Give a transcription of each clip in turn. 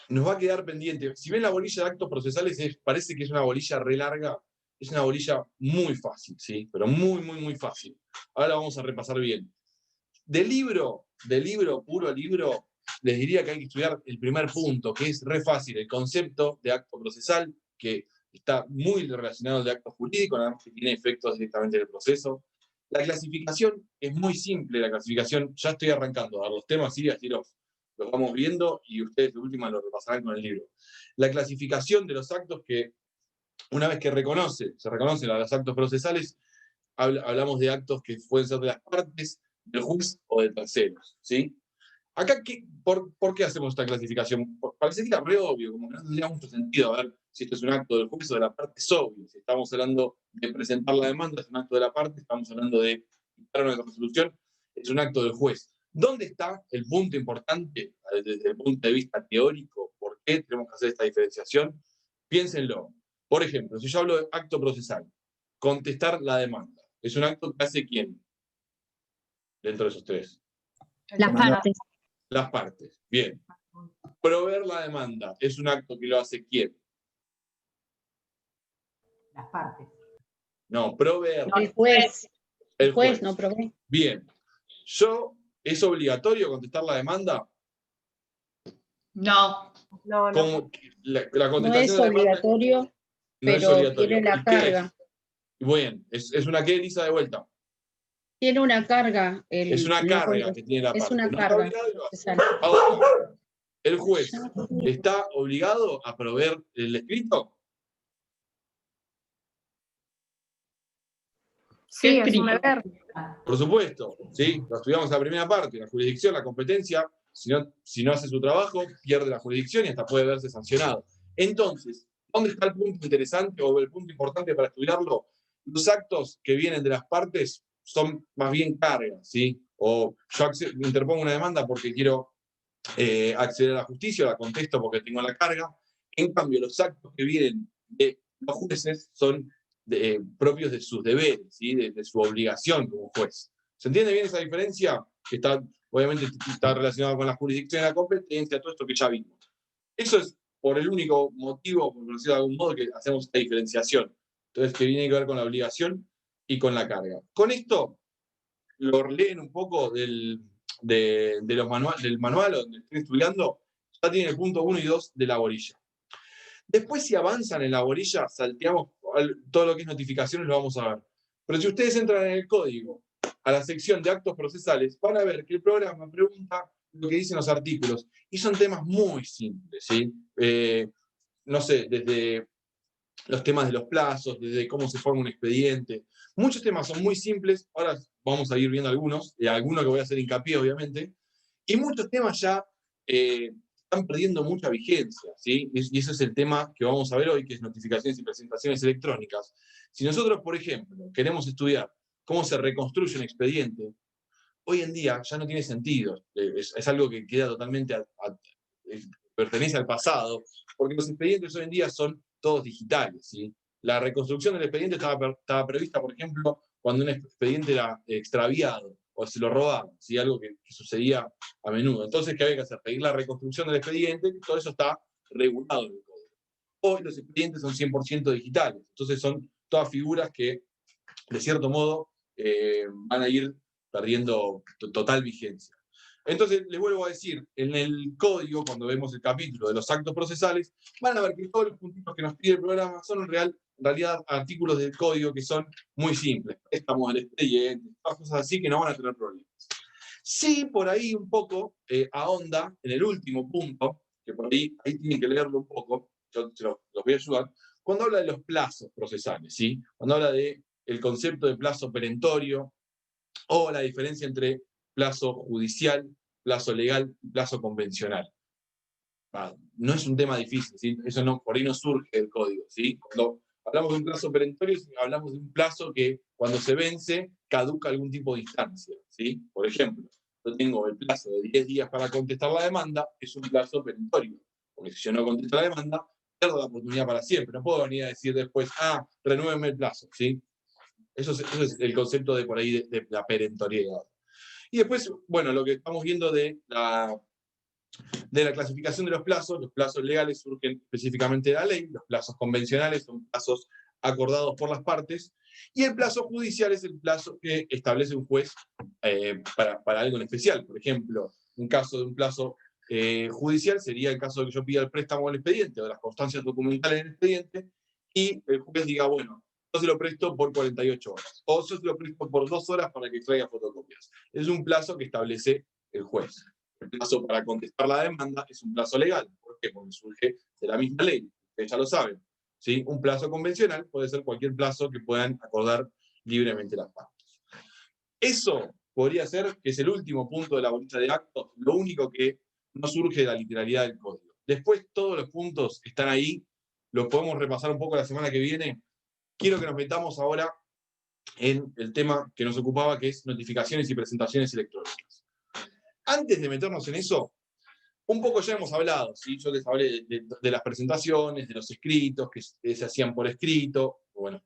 nos va a quedar pendiente. Si ven la bolilla de actos procesales, parece que es una bolilla re larga, es una bolilla muy fácil, ¿sí? Pero muy, muy, muy fácil. Ahora vamos a repasar bien. De libro, puro libro, les diría que hay que estudiar el primer punto, que es re fácil, el concepto de acto procesal, que está muy relacionado al de acto jurídico, nada más que tiene efectos directamente en el proceso. La clasificación es muy simple, la clasificación, ya estoy arrancando a dar los temas, sí, así los vamos viendo y ustedes de última lo repasarán con el libro. La clasificación de los actos que, una vez que se reconocen los actos procesales, hablamos de actos que pueden ser de las partes, del juez o de terceros, ¿sí? Acá, ¿por qué hacemos esta clasificación? Parecería re obvio, como que no tendría mucho sentido a ver si esto es un acto del juez o de la parte, es obvio. Si estamos hablando de presentar la demanda, es un acto de la parte, estamos hablando de dictar una resolución, es un acto del juez. ¿Dónde está el punto importante desde el punto de vista teórico? ¿Por qué tenemos que hacer esta diferenciación? Piénsenlo. Por ejemplo, si yo hablo de acto procesal, contestar la demanda, ¿es un acto que hace quién? Dentro de esos tres. Las partes. Las partes. Bien. Proveer la demanda, ¿es un acto que lo hace quién? Las partes. No, proveer. El juez. El juez no provee. Bien. ¿Es obligatorio contestar la demanda? No. Como la contestación No es obligatorio, no pero es obligatorio. tiene la carga. Bien, ¿es una qué, Elisa, de vuelta? Tiene una carga. Es una carga que tiene la parte. Es una no carga. Está obligado, ahora, ¿el juez está obligado a proveer el escrito? Sí, es un deber. Por supuesto, ¿sí? Lo estudiamos en la primera parte, la jurisdicción, la competencia, si no hace su trabajo, pierde la jurisdicción y hasta puede verse sancionado. Entonces, ¿dónde está el punto interesante o el punto importante para estudiarlo? Los actos que vienen de las partes son más bien cargas, ¿sí? O yo interpongo una demanda porque quiero acceder a la justicia, la contesto porque tengo la carga. En cambio, los actos que vienen de los jueces son propios de sus deberes, ¿sí? de su obligación como juez. ¿Se entiende bien esa diferencia? Que obviamente está relacionada con la jurisdicción y la competencia, todo esto que ya vimos. Eso es por el único motivo, por decirlo de algún modo, que hacemos esta diferenciación. Entonces, que tiene que ver con la obligación y con la carga. Con esto, lo leen un poco del manual donde estoy estudiando, ya tiene el punto 1 y 2 de la bolilla. Después, si avanzan en la bolilla, salteamos todo lo que es notificaciones, lo vamos a ver. Pero si ustedes entran en el código, a la sección de actos procesales, van a ver que el programa pregunta lo que dicen los artículos. Y son temas muy simples, ¿sí? No sé, desde los temas de los plazos, desde cómo se forma un expediente. Muchos temas son muy simples, ahora vamos a ir viendo algunos, algunos que voy a hacer hincapié, obviamente, y muchos temas ya están perdiendo mucha vigencia, ¿sí? Y ese es el tema que vamos a ver hoy, que es notificaciones y presentaciones electrónicas. Si nosotros, por ejemplo, queremos estudiar cómo se reconstruye un expediente, hoy en día ya no tiene sentido, es algo que queda totalmente, pertenece al pasado, porque los expedientes hoy en día son todos digitales, ¿sí? La reconstrucción del expediente estaba prevista, por ejemplo, cuando un expediente era extraviado o se lo robaban, ¿sí? Algo que sucedía a menudo. Entonces, ¿qué había que hacer? Pedir la reconstrucción del expediente, todo eso está regulado en el código. Hoy los expedientes son 100% digitales, entonces son todas figuras que, de cierto modo, van a ir perdiendo total vigencia. Entonces, les vuelvo a decir, en el código, cuando vemos el capítulo de los actos procesales, van a ver que todos los puntitos que nos pide el programa son en realidad artículos del código que son muy simples. Estamos del expediente, cosas así que no van a tener problemas. Sí, por ahí un poco ahonda en el último punto, que por ahí tienen que leerlo un poco, yo los voy a ayudar, cuando habla de los plazos procesales, ¿sí? Cuando habla del concepto de plazo perentorio o la diferencia entre plazo judicial, plazo legal y plazo convencional. No es un tema difícil, ¿sí? Eso no, por ahí no surge del código, ¿sí? Cuando hablamos de un plazo perentorio, hablamos de un plazo que cuando se vence caduca algún tipo de instancia, ¿sí? Por ejemplo, yo tengo el plazo de 10 días para contestar la demanda, es un plazo perentorio, porque si yo no contesto la demanda, pierdo la oportunidad para siempre, no puedo venir a decir después, renúvenme el plazo, ¿sí? Eso es el concepto de por ahí de la perentoriedad. Y después, bueno, lo que estamos viendo de de la clasificación de los plazos legales surgen específicamente de la ley, los plazos convencionales son plazos acordados por las partes, y el plazo judicial es el plazo que establece un juez para algo en especial. Por ejemplo, un caso de un plazo judicial sería el caso de que yo pida el préstamo del expediente o las constancias documentales del expediente, y el juez diga, bueno, yo se lo presto por 48 horas, o yo se lo presto por 2 horas para que extraiga fotocopias. Es un plazo que establece el juez. El plazo para contestar la demanda es un plazo legal. ¿Por qué? Porque surge de la misma ley, ustedes ya lo saben. ¿Sí? Un plazo convencional puede ser cualquier plazo que puedan acordar libremente las partes. Eso podría ser, que es el último punto de la bolilla de actos, lo único que no surge de la literalidad del código. Después todos los puntos están ahí, los podemos repasar un poco la semana que viene. Quiero que nos metamos ahora en el tema que nos ocupaba, que es notificaciones y presentaciones electrónicas. Antes de meternos en eso, un poco ya hemos hablado, ¿sí? Yo les hablé de las presentaciones, de los escritos, que se hacían por escrito, bueno,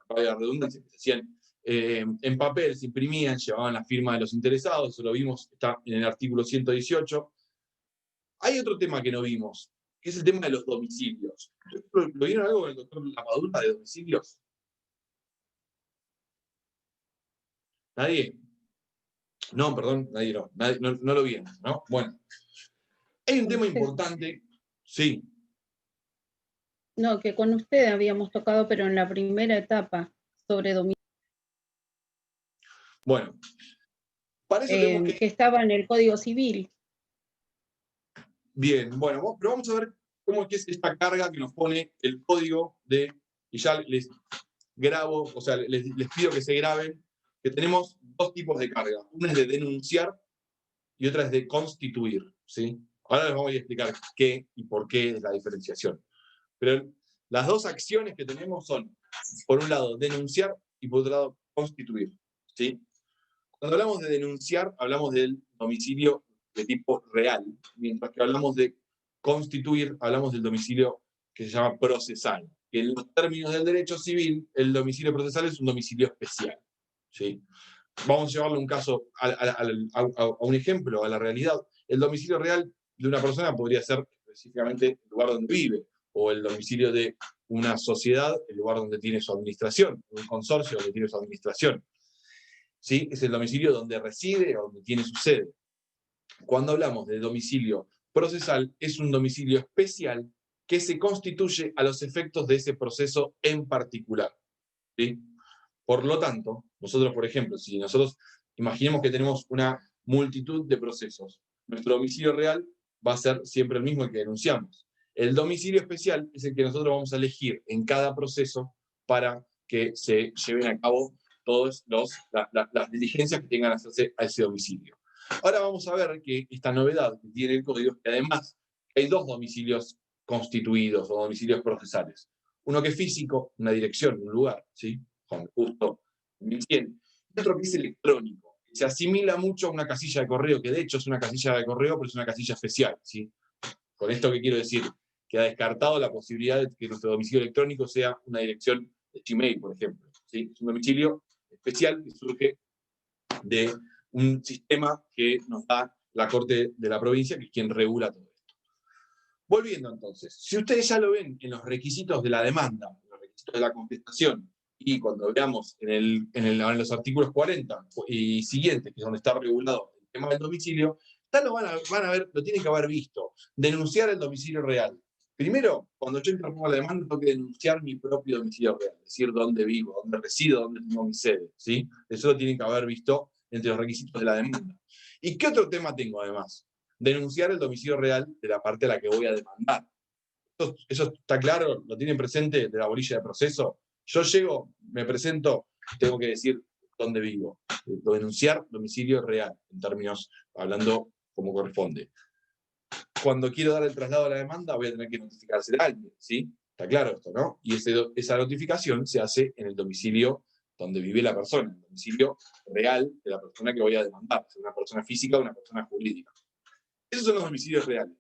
para la redundancia, que se hacían en papel, se imprimían, llevaban la firma de los interesados, eso lo vimos, está en el artículo 118. Hay otro tema que no vimos, que es el tema de los domicilios. ¿Lo vieron algo con el doctor Lapadula de domicilios? ¿Nadie? No, perdón, nadie no lo vieron, ¿no? Bueno. Hay un tema importante, sí. No, que con usted habíamos tocado, pero en la primera etapa, sobre domicilio, Bueno, para eso tenemos que estaba en el Código Civil. Bien, bueno, pero vamos a ver cómo es esta carga que nos pone el código de, y ya les grabo, o sea, les pido que se graben, que tenemos dos tipos de carga. Una es de denunciar y otra es de constituir, ¿sí? Ahora les vamos a explicar qué y por qué es la diferenciación. Pero las dos acciones que tenemos son, por un lado, denunciar y por otro lado, constituir, ¿sí? Cuando hablamos de denunciar, hablamos del domicilio de tipo real, mientras que hablamos de constituir, hablamos del domicilio que se llama procesal. Que en los términos del derecho civil, el domicilio procesal es un domicilio especial, ¿sí? Vamos a llevarle un caso a un ejemplo, a la realidad. El domicilio real de una persona podría ser específicamente el lugar donde vive, o el domicilio de una sociedad, el lugar donde tiene su administración, un consorcio donde tiene su administración. ¿Sí? Es el domicilio donde reside o donde tiene su sede. Cuando hablamos de domicilio procesal, es un domicilio especial que se constituye a los efectos de ese proceso en particular, ¿sí? Por lo tanto, nosotros, por ejemplo, si nosotros imaginemos que tenemos una multitud de procesos, nuestro domicilio real va a ser siempre el mismo el que denunciamos. El domicilio especial es el que nosotros vamos a elegir en cada proceso para que se lleven a cabo todas las diligencias que tengan que hacerse a ese domicilio. Ahora vamos a ver que esta novedad que tiene el código es que además hay dos domicilios constituidos o domicilios procesales. Uno que es físico, una dirección, un lugar, ¿sí? Con justo 1100. Y otro que es electrónico. Se asimila mucho a una casilla de correo, que de hecho es una casilla de correo, pero es una casilla especial, ¿sí? Con esto que quiero decir, que ha descartado la posibilidad de que nuestro domicilio electrónico sea una dirección de Gmail, por ejemplo, ¿sí? Es un domicilio especial que surge de un sistema que nos da la Corte de la Provincia, que es quien regula todo esto. Volviendo entonces, si ustedes ya lo ven en los requisitos de la demanda, en los requisitos de la contestación, y cuando veamos en los artículos 40 y siguientes, que es donde está regulado el tema del domicilio, lo van a ver, lo tienen que haber visto. Denunciar el domicilio real. Primero, cuando yo interpongo la demanda, tengo que denunciar mi propio domicilio real, es decir, dónde vivo, dónde resido, dónde tengo mi sede, ¿sí? Eso lo tienen que haber visto entre los requisitos de la demanda. ¿Y qué otro tema tengo además? Denunciar el domicilio real de la parte a la que voy a demandar. Eso está claro, lo tienen presente de la bolilla de proceso. Yo llego, me presento, tengo que decir dónde vivo. Denunciar domicilio real, en términos, hablando como corresponde. Cuando quiero dar el traslado a la demanda, voy a tener que notificársela a alguien, ¿sí? Está claro esto, ¿no? Y esa notificación se hace en el domicilio donde vive la persona, el domicilio real de la persona que voy a demandar, sea una persona física o una persona jurídica. Esos son los domicilios reales.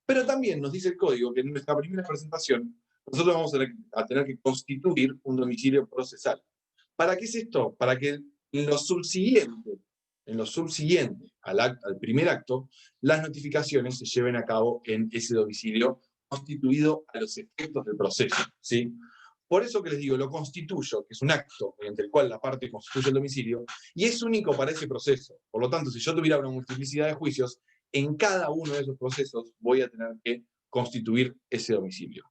Pero también nos dice el código que en nuestra primera presentación nosotros vamos a tener que constituir un domicilio procesal. ¿Para qué es esto? Para que en lo subsiguiente, al primer acto, las notificaciones se lleven a cabo en ese domicilio constituido a los efectos del proceso, ¿sí? Por eso que les digo, lo constituyo, que es un acto mediante el cual la parte constituye el domicilio, y es único para ese proceso. Por lo tanto, si yo tuviera una multiplicidad de juicios, en cada uno de esos procesos voy a tener que constituir ese domicilio.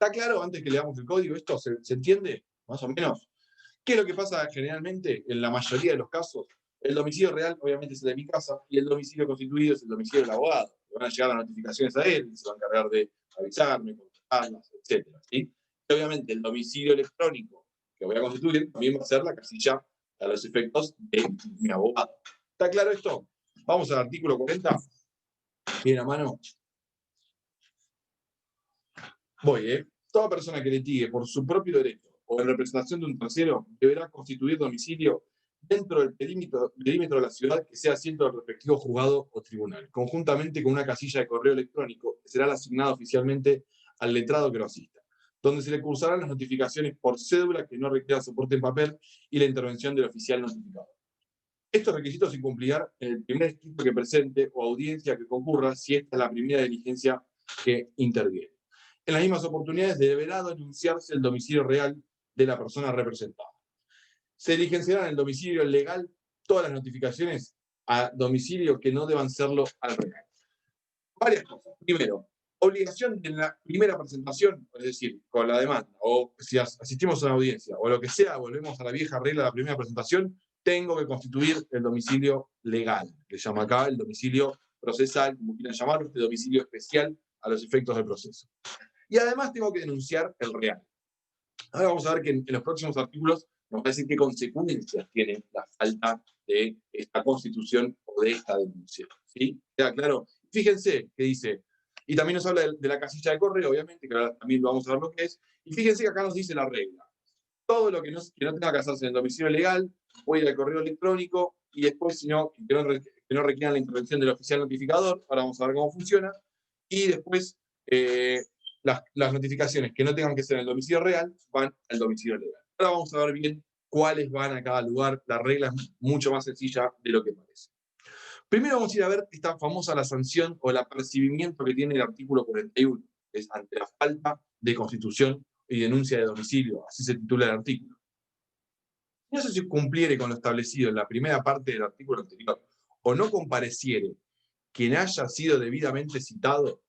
¿Está claro antes que leamos el código? ¿Esto se entiende? Más o menos. ¿Qué es lo que pasa generalmente en la mayoría de los casos? El domicilio real, obviamente, es el de mi casa, y el domicilio constituido es el domicilio del abogado. Le van a llegar las notificaciones a él, se va a encargar de avisarme, contestarlas, etc. ¿Sí? Y obviamente el domicilio electrónico que voy a constituir también va a ser la casilla a los efectos de mi abogado. ¿Está claro esto? Vamos al artículo 40. Bien a mano. Voy, Toda persona que litigue por su propio derecho o en representación de un tercero deberá constituir domicilio dentro del perímetro de la ciudad que sea asiento del respectivo juzgado o tribunal, conjuntamente con una casilla de correo electrónico que será asignada oficialmente al letrado que lo asista, donde se le cursarán las notificaciones por cédula que no requieran soporte en papel y la intervención del oficial notificado. Estos requisitos se cumplirán en el primer escrito que presente o audiencia que concurra si esta es la primera diligencia que interviene. En las mismas oportunidades deberá denunciarse el domicilio real de la persona representada. Se diligenciarán en el domicilio legal todas las notificaciones a domicilio que no deban serlo al real. Varias cosas. Primero, obligación de la primera presentación, es decir, con la demanda, o si asistimos a una audiencia, o lo que sea, volvemos a la vieja regla de la primera presentación, tengo que constituir el domicilio legal, que se llama acá el domicilio procesal, como quieran llamarlo, este domicilio especial a los efectos del proceso. Y además tengo que denunciar el real. Ahora vamos a ver que en los próximos artículos nos va a decir qué consecuencias tiene la falta de esta constitución o de esta denuncia. ¿Sí? ¿Queda claro? Fíjense que dice, y también nos habla de la casilla de correo, obviamente, que ahora también vamos a ver lo que es, y fíjense que acá nos dice la regla. Todo lo que no tenga que hacerse en el domicilio legal, voy al correo electrónico, y después, si no, que no requieran la intervención del oficial notificador, ahora vamos a ver cómo funciona, y después las notificaciones que no tengan que ser en el domicilio real van al domicilio legal. Ahora vamos a ver bien cuáles van a cada lugar. La regla es mucho más sencilla de lo que parece. Primero vamos a ir a ver esta famosa la sanción o el apercibimiento que tiene el artículo 41, que es ante la falta de constitución y denuncia de domicilio, así se titula el artículo. Si no se cumpliere con lo establecido en la primera parte del artículo anterior, o no compareciere quien haya sido debidamente citado,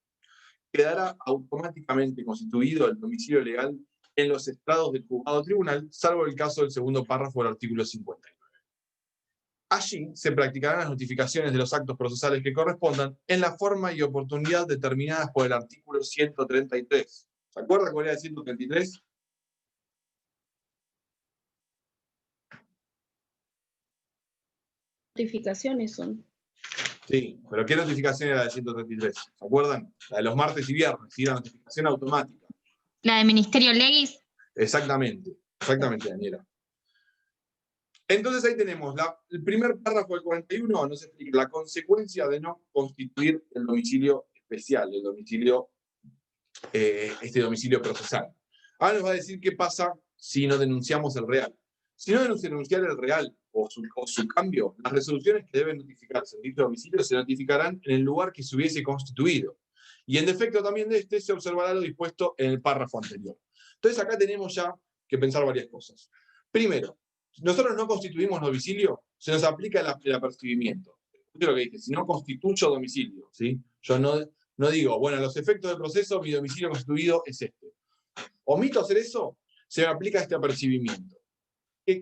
quedará automáticamente constituido el domicilio legal en los estrados del juzgado tribunal, salvo el caso del segundo párrafo del artículo 59. Allí se practicarán las notificaciones de los actos procesales que correspondan en la forma y oportunidad determinadas por el artículo 133. ¿Se acuerdan cuál era el 133? Notificaciones son. Sí, pero ¿qué notificación era la del 133? ¿Se acuerdan? La de los martes y viernes, ¿sí? La notificación automática. La de Ministerio Legis. Exactamente, Daniela. Entonces ahí tenemos el primer párrafo del 41, nos explica la consecuencia de no constituir el domicilio especial, el domicilio, este domicilio procesal. Ahora nos va a decir qué pasa si no denunciamos el real. Si no denunciar el real o su cambio, las resoluciones que deben notificarse en dicho domicilio se notificarán en el lugar que se hubiese constituido. Y en defecto también de este se observará lo dispuesto en el párrafo anterior. Entonces acá tenemos ya que pensar varias cosas. Primero, nosotros no constituimos domicilio, se nos aplica el apercibimiento. Escuché lo que dije, si no constituyo domicilio, ¿sí? Yo no digo, bueno, a los efectos del proceso, mi domicilio constituido es este. Omito hacer eso, se me aplica este apercibimiento.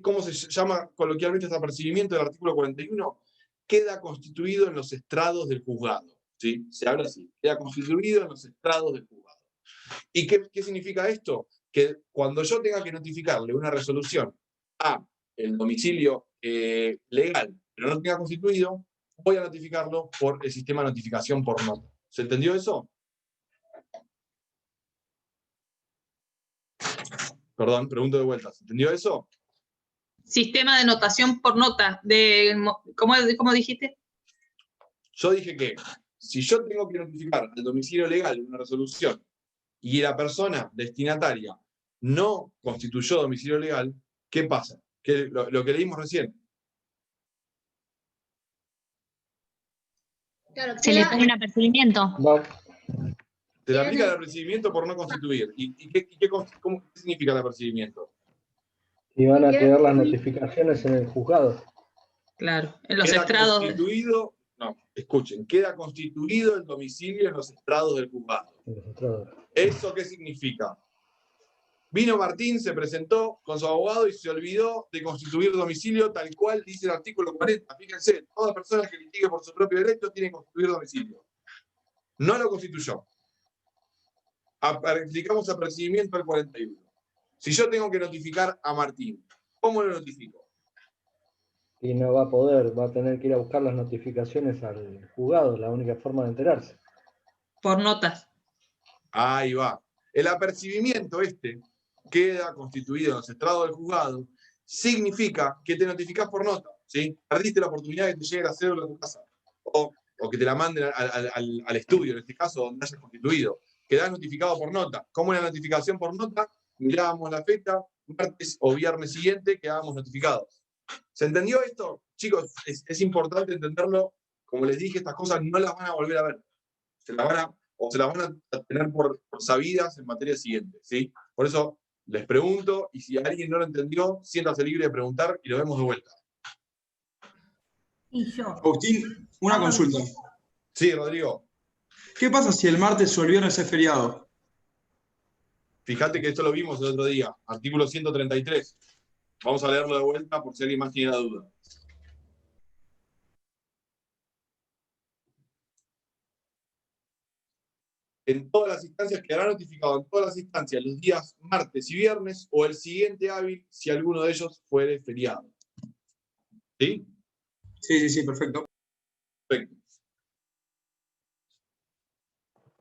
¿Cómo se llama coloquialmente este apercibimiento del artículo 41? Queda constituido en los estrados del juzgado. ¿Sí? Se habla así, queda constituido en los estrados del juzgado. ¿Y qué significa esto? Que cuando yo tenga que notificarle una resolución a el domicilio legal, pero no tenga constituido, voy a notificarlo por el sistema de notificación por nota. ¿Se entendió eso? Perdón, pregunto de vuelta. ¿Se entendió eso? Sistema de notación por nota. ¿Cómo dijiste? Yo dije que si yo tengo que notificar al domicilio legal una resolución y la persona destinataria no constituyó domicilio legal, ¿qué pasa? Lo que leímos recién. Claro, Se le queda- pone un apercibimiento. No, Te la aplica el apercibimiento por no constituir. ¿Qué significa el apercibimiento? y van a Queda quedar las constituido. notificaciones en el juzgado. Claro, en los Queda estrados. constituido, no, escuchen, queda constituido el domicilio en los estrados del juzgado. En los estrados. ¿Eso qué significa? Vino Martín, se presentó con su abogado y se olvidó de constituir domicilio tal cual dice el artículo 40. Fíjense, toda persona que litigue por su propio derecho tiene que constituir domicilio. No lo constituyó. Aplicamos apercibimiento al 41. Si yo tengo que notificar a Martín, ¿cómo lo notifico? Y no va a poder, va a tener que ir a buscar las notificaciones al juzgado, la única forma de enterarse. Por notas. Ahí va. El apercibimiento queda constituido en los estrados del juzgado, significa que te notificás por nota, ¿sí? Perdiste la oportunidad de que te llegue la cédula a tu casa, o que te la manden al estudio, en este caso, donde hayas constituido. Quedás notificado por nota. ¿Cómo es la notificación por nota? Mirábamos la fecha, martes o viernes siguiente, quedábamos notificados. ¿Se entendió esto? Chicos, es importante entenderlo. Como les dije, estas cosas no las van a volver a ver. Se las van a tener por sabidas en materia siguiente, ¿sí? Por eso les pregunto, y si alguien no lo entendió, siéntase libre de preguntar y lo vemos de vuelta. Y yo. Agustín, una consulta. Sí, Rodrigo. ¿Qué pasa si el martes o el viernes es feriado? Fíjate que esto lo vimos el otro día, artículo 133. Vamos a leerlo de vuelta por si alguien más tiene la duda. En todas las instancias quedará notificado, en todas las instancias, los días martes y viernes o el siguiente hábil si alguno de ellos fuere feriado. ¿Sí? Sí, perfecto. Perfecto.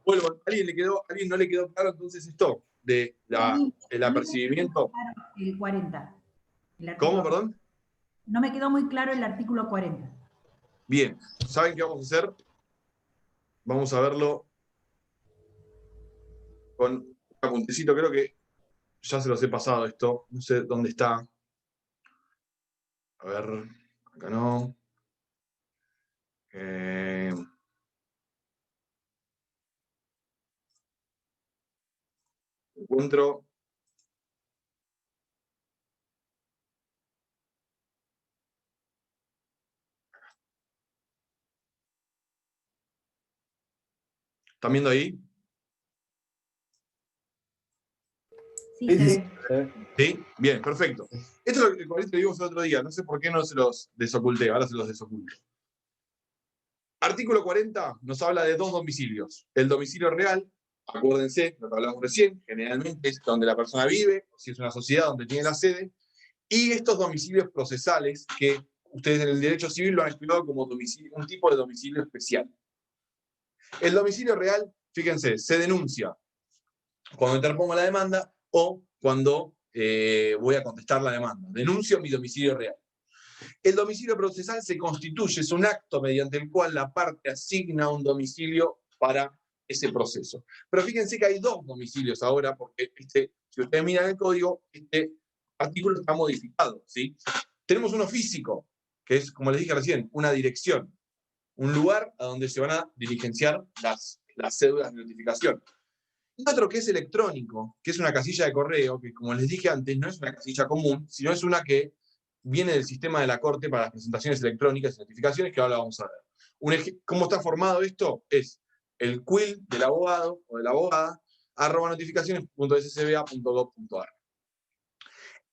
Bueno, ¿a alguien no le quedó claro entonces esto de el apercibimiento? El 40. ¿Cómo, perdón? No me quedó muy claro el artículo 40. Bien, ¿saben qué vamos a hacer? Vamos a verlo con un apuntecito. Creo que ya se los he pasado esto. No sé dónde está. A ver, acá no. Encuentro. ¿Están viendo ahí? Sí, Sí, se sí. ve. ¿Sí? Bien, perfecto. Esto es lo que vimos el otro día. No sé por qué no se los desoculté. Ahora se los desoculto. Artículo 40 nos habla de dos domicilios. El domicilio real, acuérdense, lo que hablamos recién, generalmente es donde la persona vive, o si es una sociedad donde tiene la sede, y estos domicilios procesales que ustedes en el derecho civil lo han explicado como un tipo de domicilio especial. El domicilio real, fíjense, se denuncia cuando interpongo la demanda o cuando voy a contestar la demanda. Denuncio mi domicilio real. El domicilio procesal se constituye, es un acto mediante el cual la parte asigna un domicilio para ese proceso. Pero fíjense que hay dos domicilios ahora, porque si ustedes miran el código, este artículo está modificado, ¿sí? Tenemos uno físico, que es, como les dije recién, una dirección, un lugar a donde se van a diligenciar las cédulas de notificación. Y otro que es electrónico, que es una casilla de correo, que como les dije antes, no es una casilla común, sino es una que viene del sistema de la Corte para las presentaciones electrónicas y notificaciones, que ahora vamos a ver. ¿Cómo está formado esto? Es el quill del abogado o de la abogada, @notificaciones.ssba.gov.ar.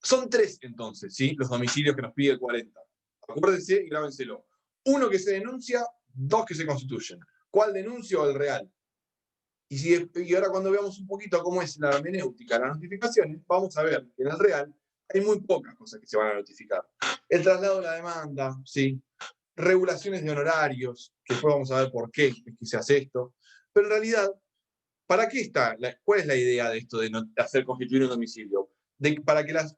Son tres, entonces, ¿sí? Los domicilios que nos pide el 40. Acuérdense y grábenselo. Uno que se denuncia, dos que se constituyen. ¿Cuál denuncio? El real. Y ahora cuando veamos un poquito cómo es la hermenéutica de las notificaciones, vamos a ver que en el real hay muy pocas cosas que se van a notificar. El traslado de la demanda, ¿sí? Regulaciones de honorarios, que después vamos a ver por qué es que se hace esto. Pero en realidad, ¿para qué está? ¿Cuál es la idea de esto de hacer constituir un domicilio? Para que las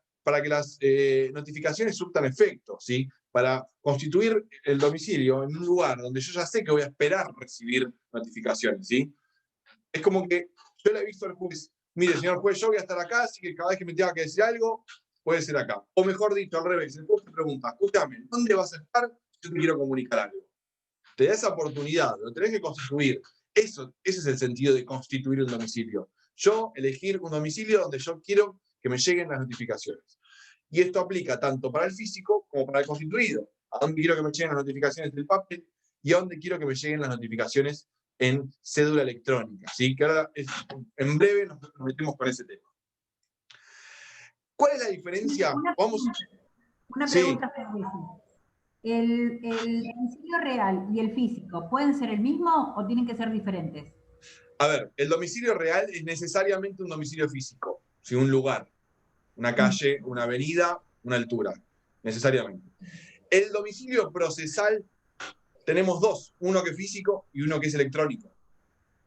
notificaciones surtan efecto, ¿sí? Para constituir el domicilio en un lugar donde yo ya sé que voy a esperar recibir notificaciones, ¿sí? Es como que yo le aviso al juez, mire, señor juez, yo voy a estar acá, así que cada vez que me tenga que decir algo, puede ser acá. O mejor dicho, al revés, el juez te pregunta, escúchame, ¿dónde vas a estar? Yo te quiero comunicar algo. te da esa oportunidad, lo tenés que constituir. Ese es el sentido de constituir un domicilio. Yo elegir un domicilio donde yo quiero que me lleguen las notificaciones. Y esto aplica tanto para el físico como para el constituido. A dónde quiero que me lleguen las notificaciones del papel y a dónde quiero que me lleguen las notificaciones en cédula electrónica. ¿Sí? Que ahora, en breve, nos metemos con ese tema. ¿Cuál es la diferencia? Una Sí. pregunta, Fabricio. ¿El domicilio real y el físico pueden ser el mismo o tienen que ser diferentes? A ver, el domicilio real es necesariamente un domicilio físico, ¿sí? Un lugar, una calle, una avenida, una altura, necesariamente. El domicilio procesal tenemos dos, uno que es físico y uno que es electrónico.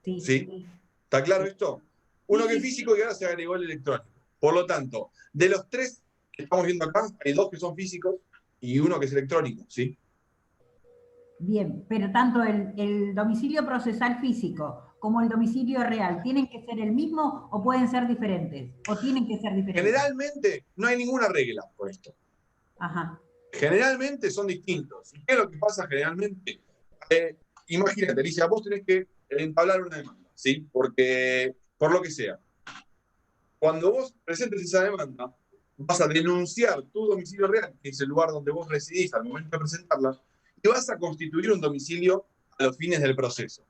¿Sí? ¿Está claro esto? Uno que es físico y ahora se agregó el electrónico. Por lo tanto, de los tres que estamos viendo acá, hay dos que son físicos y uno que es electrónico, ¿sí? Bien, pero tanto el domicilio procesal físico como el domicilio real, ¿tienen que ser el mismo o pueden ser diferentes? ¿O tienen que ser diferentes? Generalmente no hay ninguna regla por esto. Ajá. Generalmente son distintos. ¿Y qué es lo que pasa generalmente? Imagínate, Alicia, vos tenés que entablar una demanda, ¿sí? Porque, por lo que sea, cuando vos presentes esa demanda, vas a denunciar tu domicilio real, que es el lugar donde vos residís al momento de presentarla, y vas a constituir un domicilio a los fines del proceso.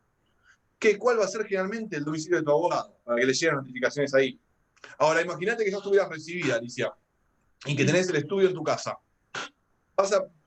¿Cuál va a ser generalmente el domicilio de tu abogado? Para que le lleguen notificaciones ahí. Ahora, imagínate que ya estuvieras recibida, Alicia, y que tenés el estudio en tu casa.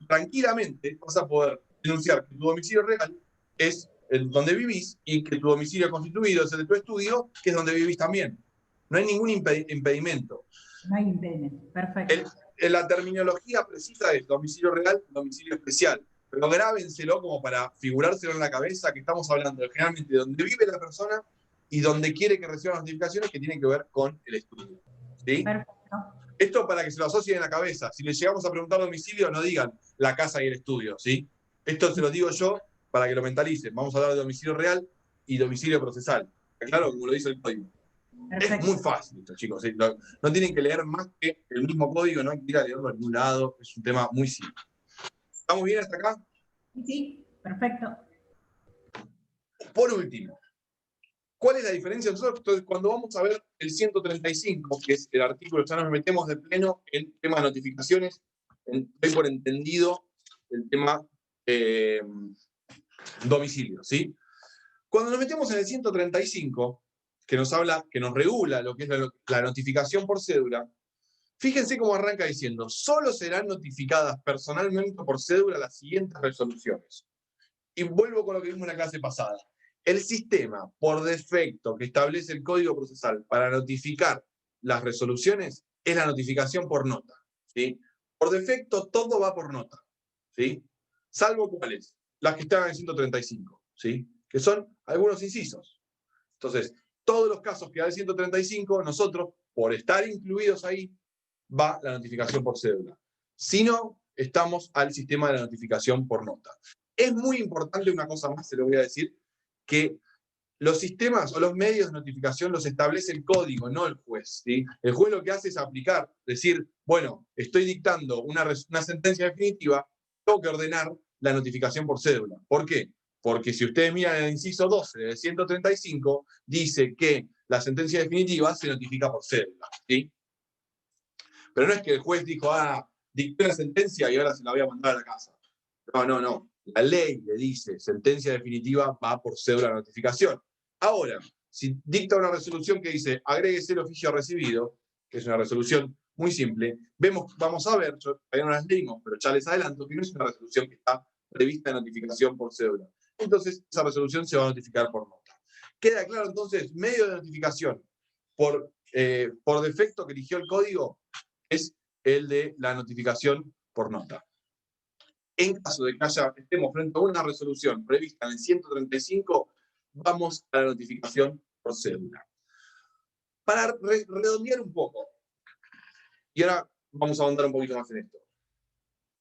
Tranquilamente vas a poder denunciar que tu domicilio real es el donde vivís y que tu domicilio constituido es el de tu estudio, que es donde vivís también. No hay ningún impedimento. No hay impedimento, perfecto. La terminología precisa es domicilio real, domicilio especial. Pero grábenselo como para figurárselo en la cabeza, que estamos hablando generalmente de donde vive la persona y donde quiere que reciba las notificaciones que tienen que ver con el estudio. ¿Sí? Perfecto. Esto para que se lo asocien en la cabeza. Si les llegamos a preguntar domicilio, no digan la casa y el estudio, ¿sí? Esto se lo digo yo para que lo mentalicen. Vamos a hablar de domicilio real y domicilio procesal. Claro, como lo dice el código. Perfecto. Es muy fácil esto, chicos. ¿Sí? No tienen que leer más que el mismo código, no hay que ir a leerlo a ningún lado. Es un tema muy simple. ¿Estamos bien hasta acá? Sí, perfecto. Por último, ¿cuál es la diferencia? Nosotros, entonces, cuando vamos a ver el 135, que es el artículo, ya nos metemos de pleno en tema de notificaciones, doy por entendido el tema domicilio, ¿sí? Cuando nos metemos en el 135, que nos habla, que nos regula lo que es la notificación por cédula, fíjense cómo arranca diciendo, solo serán notificadas personalmente por cédula las siguientes resoluciones. Y vuelvo con lo que vimos en la clase pasada. El sistema, por defecto, que establece el código procesal para notificar las resoluciones, es la notificación por nota, ¿sí? Por defecto, todo va por nota, ¿sí? Salvo cuáles, las que están en el 135, ¿sí? Que son algunos incisos. Entonces, todos los casos que da el 135, nosotros, por estar incluidos ahí, va la notificación por cédula. Si no, estamos al sistema de la notificación por nota. Es muy importante una cosa más, se lo voy a decir, que los sistemas o los medios de notificación los establece el código, no el juez, ¿sí? El juez lo que hace es aplicar, decir, bueno, estoy dictando una sentencia definitiva, tengo que ordenar la notificación por cédula. ¿Por qué? Porque si ustedes miran el inciso 12 del 135, dice que la sentencia definitiva se notifica por cédula, ¿sí? Pero no es que el juez dijo, dicté una sentencia y ahora se la voy a mandar a la casa. No. La ley le dice, sentencia definitiva va por cédula de notificación. Ahora, si dicta una resolución que dice, agréguese el oficio recibido, que es una resolución muy simple, vamos a ver, todavía no las leímos, pero ya les adelanto que no es una resolución que está prevista de notificación por cédula. Entonces, esa resolución se va a notificar por nota. Queda claro, entonces, medio de notificación por defecto que eligió el código es el de la notificación por nota. En caso de que estemos frente a una resolución prevista en el 135, vamos a la notificación por cédula. Para redondear un poco, y ahora vamos a ahondar un poquito más en esto.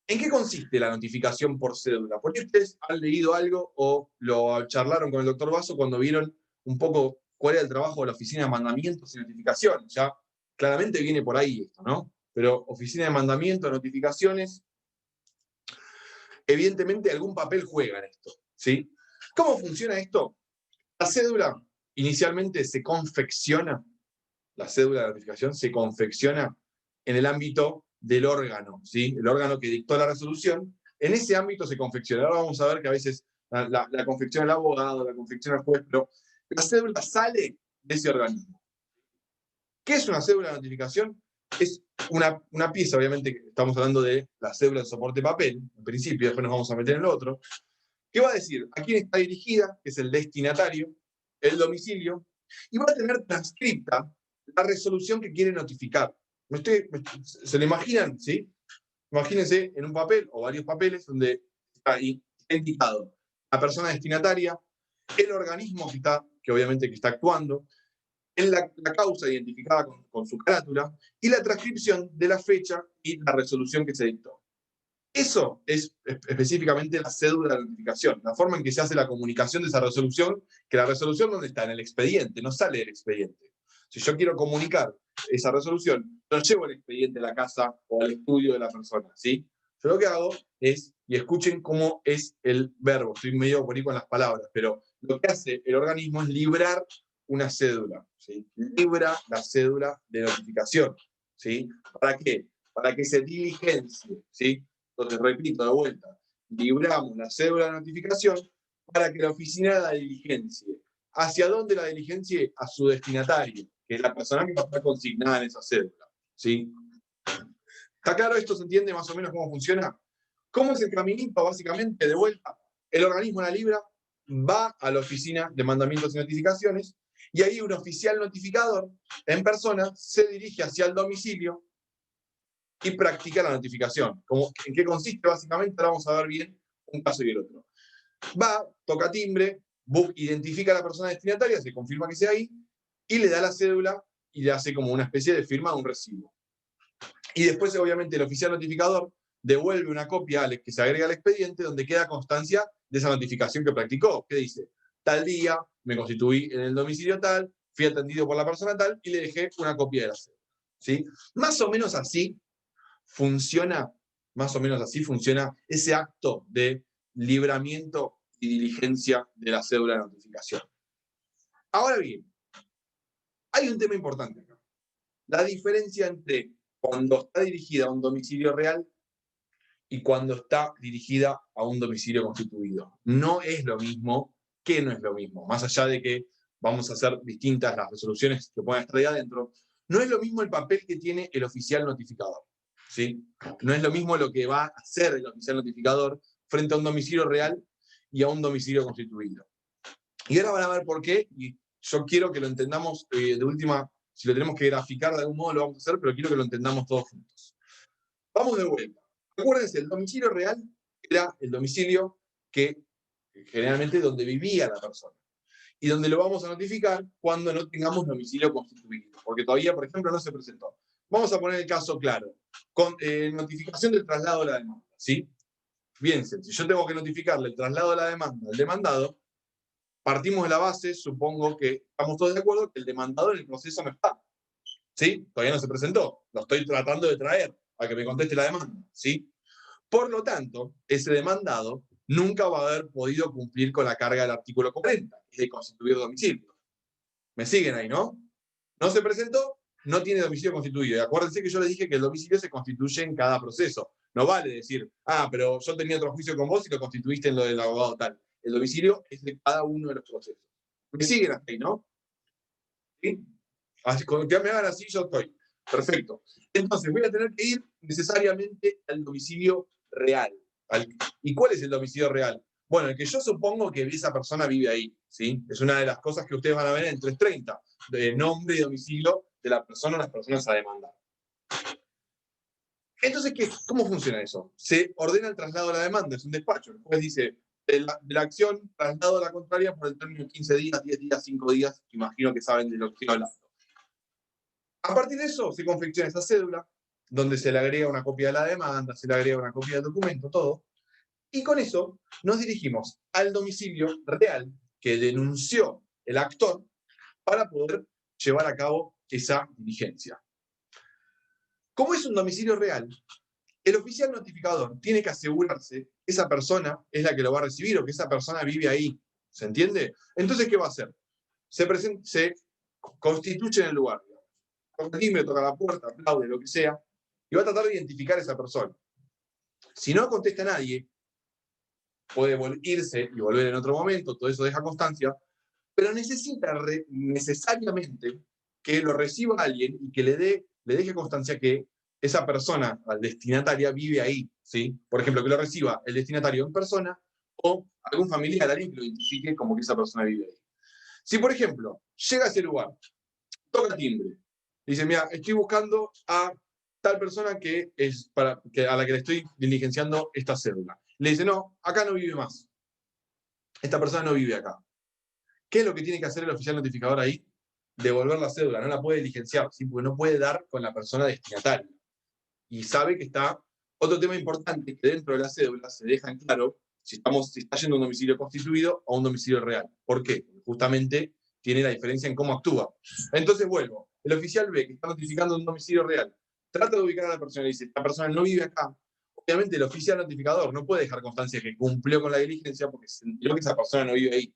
¿En qué consiste la notificación por cédula? Porque ustedes han leído algo o lo charlaron con el doctor Basso cuando vieron un poco cuál era el trabajo de la Oficina de Mandamientos y Notificaciones. Ya claramente viene por ahí esto, ¿no? Pero Oficina de Mandamientos, Notificaciones, evidentemente algún papel juega en esto, ¿sí? ¿Cómo funciona esto? La cédula inicialmente se confecciona, la cédula de notificación se confecciona en el ámbito del órgano, ¿sí? El órgano que dictó la resolución, en ese ámbito se confecciona. Ahora vamos a ver que a veces la confecciona el abogado, la confecciona el juez, pero la cédula sale de ese organismo. ¿Qué es una cédula de notificación? Es una pieza, obviamente, estamos hablando de la cédula de soporte papel, en principio, después nos vamos a meter en lo otro, que va a decir a quién está dirigida, que es el destinatario, el domicilio, y va a tener transcripta la resolución que quiere notificar. ¿Se lo imaginan? ¿Sí? Imagínense en un papel o varios papeles donde está indicado la persona destinataria, el organismo que obviamente que está actuando, en la causa identificada con su carátula y la transcripción de la fecha y la resolución que se dictó. Eso es específicamente la cédula de notificación, la forma en que se hace la comunicación de esa resolución, que la resolución ¿dónde está? En el expediente, no sale del expediente. Si yo quiero comunicar esa resolución, no llevo el expediente a la casa o al estudio de la persona, ¿sí? Yo lo que hago es, y escuchen cómo es el verbo, estoy medio por ahí con las palabras, pero lo que hace el organismo es librar una cédula, ¿sí? Libra la cédula de notificación, ¿sí? ¿Para qué? Para que se diligencie, ¿sí? Entonces, repito de vuelta, libramos la cédula de notificación para que la oficina la diligencie. ¿Hacia dónde la diligencie? A su destinatario, que es la persona que va a estar consignada en esa cédula, ¿sí? ¿Está claro esto? ¿Se entiende más o menos cómo funciona? ¿Cómo es el caminito? Básicamente, de vuelta, el organismo la libra, va a la oficina de mandamientos y notificaciones, y ahí un oficial notificador en persona se dirige hacia el domicilio y practica la notificación. ¿En qué consiste? Básicamente, ahora vamos a ver bien un caso y el otro. Va, toca timbre, identifica a la persona destinataria, se confirma que sea ahí, y le da la cédula y le hace como una especie de firma de un recibo. Y después, obviamente, el oficial notificador devuelve una copia que se agrega al expediente donde queda constancia de esa notificación que practicó. ¿Qué dice? Tal día me constituí en el domicilio tal, fui atendido por la persona tal y le dejé una copia de la cédula. ¿Sí? Más o menos así funciona ese acto de libramiento y diligencia de la cédula de notificación. Ahora bien, hay un tema importante acá. La diferencia entre cuando está dirigida a un domicilio real y cuando está dirigida a un domicilio constituido. No es lo mismo. ¿Qué no es lo mismo? Más allá de que vamos a hacer distintas las resoluciones que puedan estar ahí adentro, no es lo mismo el papel que tiene el oficial notificador, ¿sí? No es lo mismo lo que va a hacer el oficial notificador frente a un domicilio real y a un domicilio constituido. Y ahora van a ver por qué, y yo quiero que lo entendamos de última, si lo tenemos que graficar de algún modo lo vamos a hacer, pero quiero que lo entendamos todos juntos. Vamos de vuelta. Acuérdense, el domicilio real era el domicilio que generalmente donde vivía la persona. Y donde lo vamos a notificar cuando no tengamos domicilio constituido. Porque todavía, por ejemplo, no se presentó. Vamos a poner el caso claro. Con notificación del traslado de la demanda. ¿Sí? Fíjense, si yo tengo que notificarle el traslado de la demanda al demandado, partimos de la base, supongo que estamos todos de acuerdo, que el demandado en el proceso no está. ¿Sí? Todavía no se presentó. Lo estoy tratando de traer a que me conteste la demanda. ¿Sí? Por lo tanto, ese demandado nunca va a haber podido cumplir con la carga del artículo 40, que es de constituir domicilio. ¿Me siguen ahí, no? No se presentó, no tiene domicilio constituido. Y acuérdense que yo les dije que el domicilio se constituye en cada proceso. No vale decir, pero yo tenía otro juicio con vos y lo constituiste en lo del abogado tal. El domicilio es de cada uno de los procesos. ¿Me siguen hasta ahí, no? ¿Sí? Así, cuando me hagan así, yo estoy. Perfecto. Entonces, voy a tener que ir necesariamente al domicilio real. ¿Y cuál es el domicilio real? Bueno, el que yo supongo que esa persona vive ahí, ¿sí? Es una de las cosas que ustedes van a ver en 330, de nombre y domicilio de la persona o las personas a demandar. Entonces, ¿cómo funciona eso? Se ordena el traslado de la demanda, es un despacho. El juez dice, de la acción, traslado a la contraria por el término de 15 días, 10 días, 5 días, imagino que saben de lo que estoy hablando. A partir de eso, se confecciona esa cédula, donde se le agrega una copia de la demanda, se le agrega una copia del documento, todo. Y con eso nos dirigimos al domicilio real que denunció el actor para poder llevar a cabo esa diligencia. Como es un domicilio real, El oficial notificador tiene que asegurarse que esa persona es la que lo va a recibir o que esa persona vive ahí. ¿Se entiende? Entonces, ¿qué va a hacer? Se constituye en el lugar. Toca el timbre, toca la puerta, aplaude, lo que sea, y va a tratar de identificar a esa persona. Si no contesta nadie, puede irse y volver en otro momento, todo eso deja constancia, pero necesita necesariamente que lo reciba alguien y que le deje constancia que esa persona, al destinataria, vive ahí, ¿sí? Por ejemplo, que lo reciba el destinatario en persona o algún familiar, alguien que lo identifique como que esa persona vive ahí. Si, por ejemplo, llega a ese lugar, toca el timbre, dice, mira, estoy buscando a tal persona a la que le estoy diligenciando esta cédula. Le dice, no, acá no vive más. Esta persona no vive acá. ¿Qué es lo que tiene que hacer el oficial notificador ahí? Devolver la cédula, no la puede diligenciar, ¿sí? Porque no puede dar con la persona destinataria. Y sabe que está, otro tema importante, que dentro de la cédula se deja en claro si está yendo a un domicilio constituido o a un domicilio real. ¿Por qué? Porque justamente tiene la diferencia en cómo actúa. Entonces vuelvo, el oficial ve que está notificando un domicilio real, trata de ubicar a la persona y dice, esta persona no vive acá. Obviamente el oficial notificador no puede dejar constancia que cumplió con la diligencia porque se enteró que esa persona no vive ahí.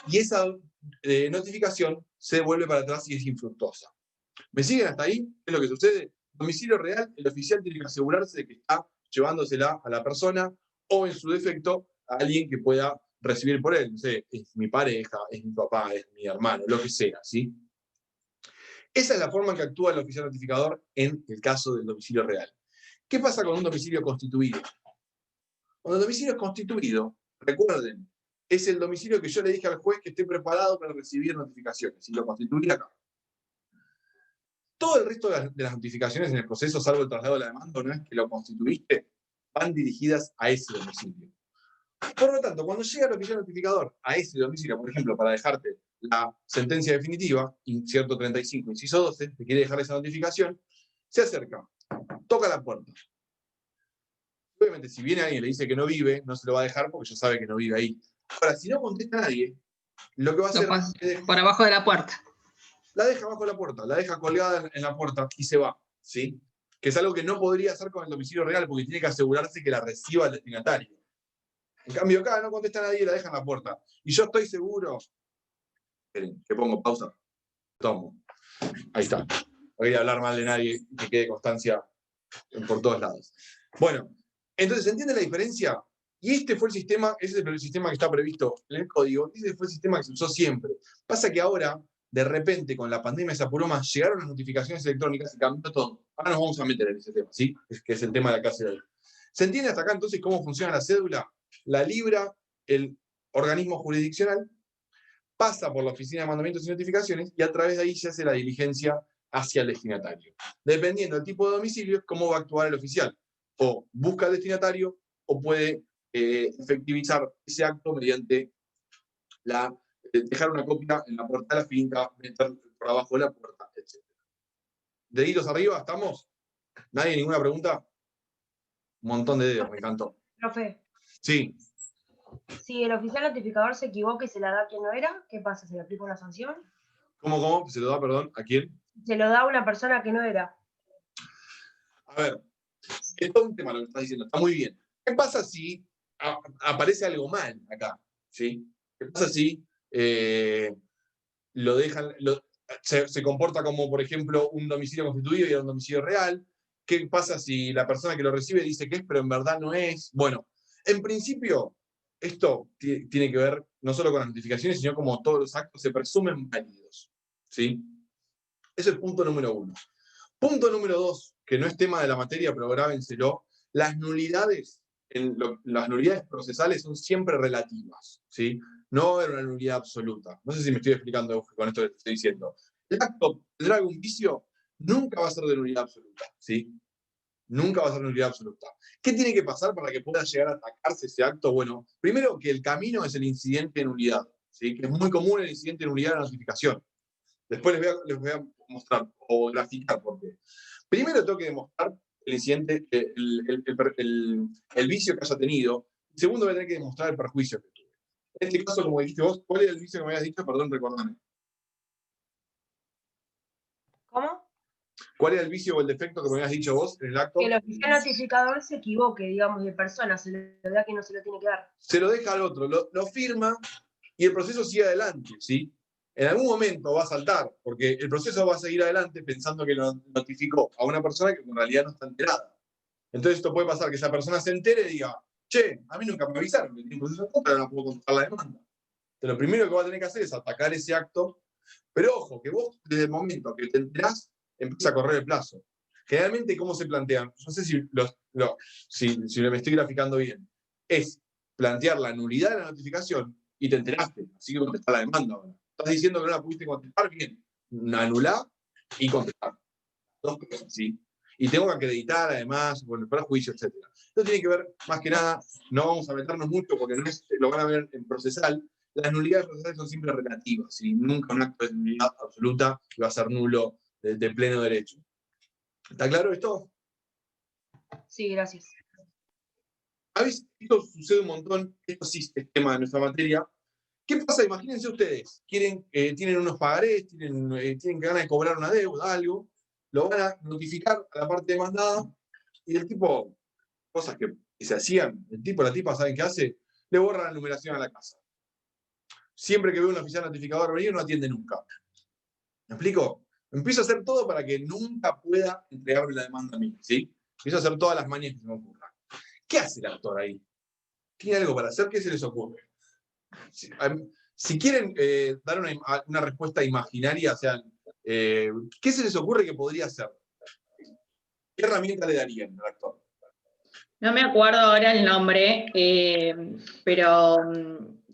Y esa notificación se devuelve para atrás y es infructuosa. ¿Me siguen hasta ahí? ¿Qué es lo que sucede? Domicilio real, el oficial tiene que asegurarse de que está llevándosela a la persona o, en su defecto, a alguien que pueda recibir por él. No sé, es mi pareja, es mi papá, es mi hermano, lo que sea, ¿sí? Esa es la forma en que actúa el oficial notificador en el caso del domicilio real. ¿Qué pasa con un domicilio constituido? Cuando el domicilio es constituido, recuerden, es el domicilio que yo le dije al juez que esté preparado para recibir notificaciones, y lo constituí acá. Todo el resto de las notificaciones en el proceso, salvo el traslado de la demanda, una vez que lo constituiste, van dirigidas a ese domicilio. Por lo tanto, cuando llega el oficial notificador a ese domicilio, por ejemplo, para dejarte la sentencia definitiva, incierto 35, inciso 12, te quiere dejar esa notificación, se acerca, toca la puerta. Obviamente, si viene alguien y le dice que no vive, no se lo va a dejar porque ya sabe que no vive ahí. Ahora, si no contesta a nadie, lo que va a hacer es por abajo de la puerta. la deja abajo de la puerta, la deja colgada en la puerta y se va, ¿sí? Que es algo que no podría hacer con el domicilio real porque tiene que asegurarse que la reciba el destinatario. En cambio, acá no contesta a nadie y la deja en la puerta. Y yo estoy seguro. Esperen, que pongo pausa. Tomo. Ahí está. No quería hablar mal de nadie y que quede constancia por todos lados. Bueno, entonces, ¿se entiende la diferencia? Y este fue el sistema, ese es el sistema que está previsto en el código, ese fue el sistema que se usó siempre. Pasa que ahora, de repente, con la pandemia se apuró más, llegaron las notificaciones electrónicas y cambió todo. Ahora nos vamos a meter en ese tema, ¿sí? Que es el tema de la clase de hoy. ¿Se entiende hasta acá entonces cómo funciona la cédula? La libra el organismo jurisdiccional, pasa por la oficina de mandamientos y notificaciones y a través de ahí se hace la diligencia hacia el destinatario. Dependiendo del tipo de domicilio, cómo va a actuar el oficial. O busca al destinatario o puede efectivizar ese acto mediante dejar una copia en la puerta de la finca, meter por abajo de la puerta, etc. ¿Deditos arriba? ¿Estamos? ¿Nadie? ¿Ninguna pregunta? Un montón de dedos, me encantó. Profe, Sí. si el oficial notificador se equivoca y se la da a quien no era, ¿qué pasa? ¿Se le aplica una sanción? ¿Cómo? ¿Se lo da, perdón? ¿A quién? Se lo da a una persona que no era. A ver, es todo un tema lo que estás diciendo, está muy bien. ¿Qué pasa si aparece algo mal acá? ¿Sí? ¿Qué pasa si lo dejan, se comporta como, por ejemplo, un domicilio constituido y era un domicilio real? ¿Qué pasa si la persona que lo recibe dice que es, pero en verdad no es? Bueno, en principio, esto tiene que ver no solo con las notificaciones, sino como todos los actos se presumen válidos. ¿Sí? Ese es el punto número 1. Punto número 2, que no es tema de la materia, pero grábenselo, las nulidades procesales son siempre relativas, ¿sí? No va a haber una nulidad absoluta. No sé si me estoy explicando con esto que te estoy diciendo. El acto de algún vicio nunca va a ser de nulidad absoluta, ¿sí? Nunca va a ser de nulidad absoluta. ¿Qué tiene que pasar para que pueda llegar a atacarse ese acto? Bueno, primero que el camino es el incidente de nulidad, ¿sí? Que es muy común el incidente de nulidad de la notificación. Después les voy a mostrar o graficar por qué. Primero tengo que demostrar el incidente, el vicio que haya tenido. Segundo voy a tener que demostrar el perjuicio que tuve. En este caso, como dijiste vos, ¿cuál era el vicio que me habías dicho? Perdón, recordame. ¿Cómo? ¿Cuál era el vicio o el defecto que me habías dicho vos en el acto? Que el oficial notificador se equivoque, digamos, de persona, se le da que no se lo tiene que dar. Se lo deja al otro, lo firma y el proceso sigue adelante, ¿sí? En algún momento va a saltar, porque el proceso va a seguir adelante pensando que lo notificó a una persona que en realidad no está enterada. Entonces esto puede pasar que esa persona se entere y diga, che, a mí nunca me avisaron que tiene un proceso en contra, no puedo contestar la demanda. Entonces, lo primero que va a tener que hacer es atacar ese acto, pero ojo, que vos desde el momento que te enterás, empieza a correr el plazo. Generalmente, ¿cómo se plantean? No sé si si me estoy graficando bien. Es plantear la nulidad de la notificación y te enteraste, así que contestar la demanda ahora. Estás diciendo que no la pudiste contestar, bien, anular y contestar. Dos cosas, ¿sí? Y tengo que acreditar además, bueno, para juicio, etc. Esto tiene que ver, más que nada, no vamos a meternos mucho porque no es, lo van a ver en procesal. Las nulidades procesales son siempre relativas, ¿sí? Nunca un acto de nulidad absoluta que va a ser nulo de pleno derecho. ¿Está claro esto? Sí, gracias. A veces esto sucede un montón, esto sí es tema de nuestra materia. ¿Qué pasa? Imagínense ustedes, tienen unos pagarés, tienen ganas de cobrar una deuda, algo, lo van a notificar a la parte demandada y el tipo, cosas que se hacían, el tipo, la tipa, ¿saben qué hace? Le borra la numeración a la casa. Siempre que ve un oficial notificador venir, no atiende nunca. ¿Me explico? Empiezo a hacer todo para que nunca pueda entregarme la demanda a mí, ¿sí? Empiezo a hacer todas las mañas que se me ocurran. ¿Qué hace el actor ahí? ¿Tiene algo para hacer? ¿Qué se les ocurre? Si quieren dar una respuesta imaginaria, o sea, ¿qué se les ocurre que podría hacer? ¿Qué herramienta le darían al actor? No me acuerdo ahora el nombre, pero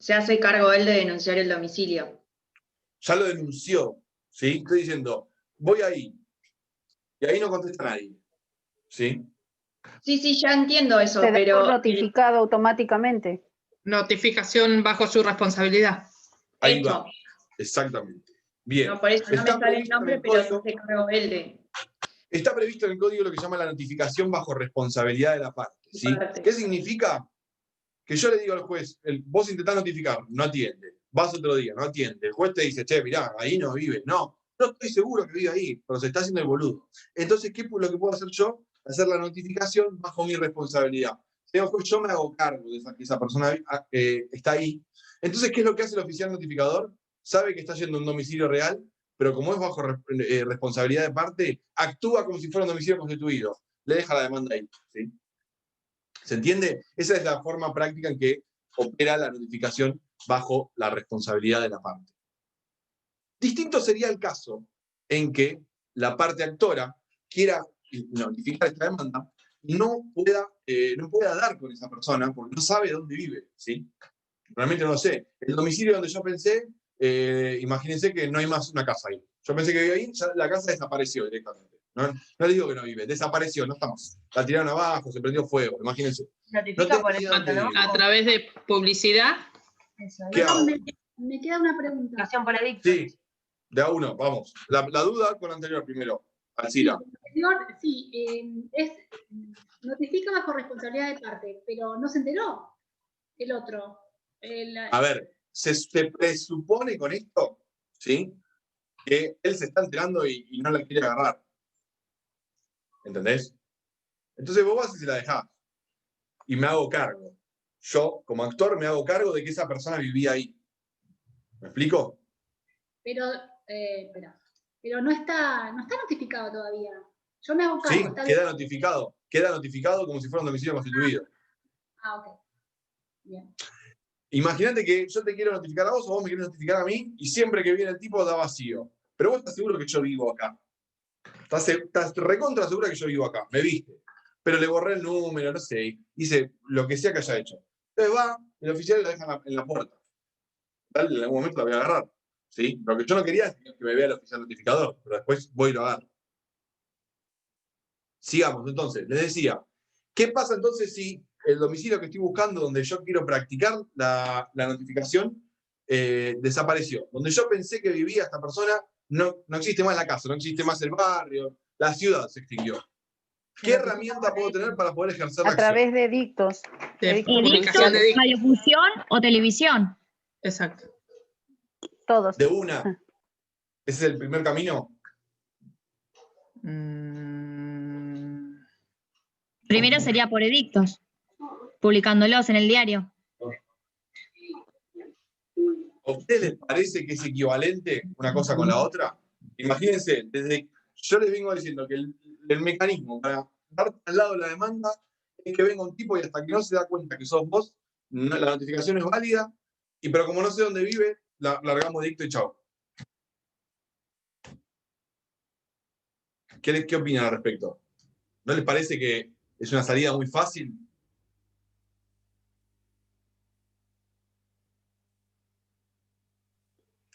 se hace cargo él de denunciar el domicilio. Ya lo denunció, ¿sí? Estoy diciendo, voy ahí, y ahí no contesta nadie, ¿sí? Sí, ya entiendo eso, Se da pero por notificado automáticamente. notificación bajo su responsabilidad. Ahí Hecho. va, exactamente. Bien. No, por eso no me Está sale el previsto en nombre, el pero se código. hace cargo él de... Está previsto en el código lo que se llama la notificación bajo responsabilidad de la parte, ¿sí? ¿Qué significa? Que yo le digo al juez, vos intentás notificar, no atiende. Vas otro día, no atiende. El juez te dice, che, mirá, ahí no vive. No estoy seguro que vive ahí, pero se está haciendo el boludo. Entonces, ¿qué es lo que puedo hacer yo? Hacer la notificación bajo mi responsabilidad. Señor juez, yo me hago cargo de que esa persona está ahí. Entonces, ¿qué es lo que hace el oficial notificador? Sabe que está yendo a un domicilio real, pero como es bajo responsabilidad de parte, actúa como si fuera un domicilio constituido. Le deja la demanda ahí, ¿sí? ¿Se entiende? Esa es la forma práctica en que opera la notificación bajo la responsabilidad de la parte. Distinto sería el caso en que la parte actora quiera notificar esta demanda y no pueda dar con esa persona porque no sabe dónde vive, ¿sí? Realmente no lo sé. El domicilio donde yo pensé, imagínense que no hay más una casa ahí. Yo pensé que vivía ahí, ya la casa desapareció directamente. No le digo que no vive, desapareció, no estamos. La tiraron abajo, se prendió fuego, imagínense. Notifica No por tengo eso, idea dónde ¿no? vive. A través de publicidad. Eso, ¿Qué hago? Me queda una pregunta. notificación por edicto. Sí, de a uno, vamos. La duda con la anterior primero. Alcira. Sí, notifica bajo responsabilidad de parte, pero no se enteró el otro. A ver, se presupone con esto, ¿sí? Que él se está enterando y no la quiere agarrar. ¿Entendés? Entonces vos vas y se la dejás. Y me hago cargo. Yo, como actor, me hago cargo de que esa persona vivía ahí. ¿Me explico? Pero, pero no está notificado todavía. Yo me hago cargo. Sí, está queda bien. notificado. Queda notificado como si fuera un domicilio constituido. Ok. Bien. Imagínate que yo te quiero notificar a vos o vos me querés notificar a mí y siempre que viene el tipo da vacío. Pero vos estás seguro que yo vivo acá. Estás recontra segura que yo vivo acá. Me viste. Pero le borré el número, no sé. Hice lo que sea que haya hecho. Entonces va, el oficial la deja en la puerta. Tal, en algún momento la voy a agarrar. ¿Sí? Lo que yo no quería es que me vea el oficial notificador. Pero después voy y lo agarro. Sigamos, entonces. Les decía, ¿qué pasa entonces si el domicilio que estoy buscando, donde yo quiero practicar la notificación, desapareció? Donde yo pensé que vivía esta persona, no existe más la casa, no existe más el barrio, la ciudad se extinguió. ¿Qué herramienta puedo tener para poder ejercer la A acción? través de edictos. De Edictos publicación de edictos. Radiofusión o televisión. Exacto. Todos. De una. ¿Ese es el primer camino? Primero sería por edictos, publicándolos en el diario. ¿A ustedes les parece que es equivalente una cosa con la otra? Imagínense, yo les vengo diciendo que el mecanismo para dar al lado de la demanda es que venga un tipo y hasta que no se da cuenta que sos vos, la notificación es válida, pero como no sé dónde vive, largamos edicto y chao. ¿Qué opinan al respecto? ¿No les parece que es una salida muy fácil?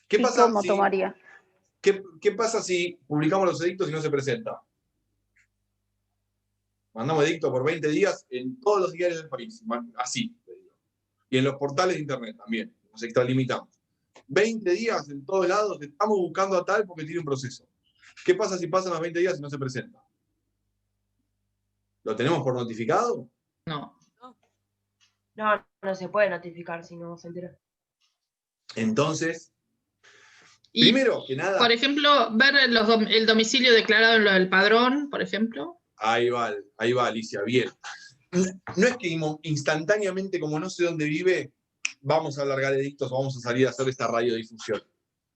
¿Qué pasa ¿Cómo tomaría? ¿Qué pasa si publicamos los edictos y no se presenta? Mandamos edicto por 20 días en todos los diarios del país, así. Y en los portales de internet también, nos extralimitamos. 20 días en todos lados, estamos buscando a tal porque tiene un proceso. ¿Qué pasa si pasan los 20 días y no se presenta? ¿Lo tenemos por notificado? No. No, no se puede notificar si no se entera. Entonces, Y, primero que nada... por ejemplo, ver el domicilio declarado en lo del padrón, por ejemplo. Ahí va, Alicia, bien. No es que instantáneamente, como no sé dónde vive, vamos a alargar edictos o vamos a salir a hacer esta radiodifusión.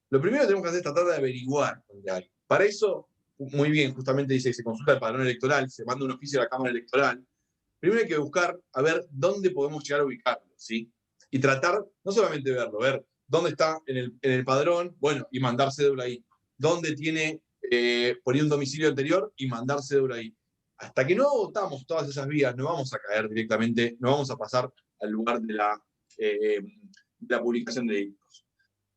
Lo primero que tenemos que hacer es tratar de averiguar dónde hay. Para eso, muy bien, justamente dice que se consulta el padrón electoral, se manda un oficio a la Cámara Electoral. Primero hay que buscar a ver dónde podemos llegar a ubicarlo, ¿sí? Y tratar, no solamente verlo, ver dónde está en el padrón, bueno, y mandar cédula ahí. Dónde tiene por ahí un domicilio anterior y mandar cédula ahí. Hasta que no votamos todas esas vías, no vamos a caer directamente, no vamos a pasar al lugar de la publicación de edictos.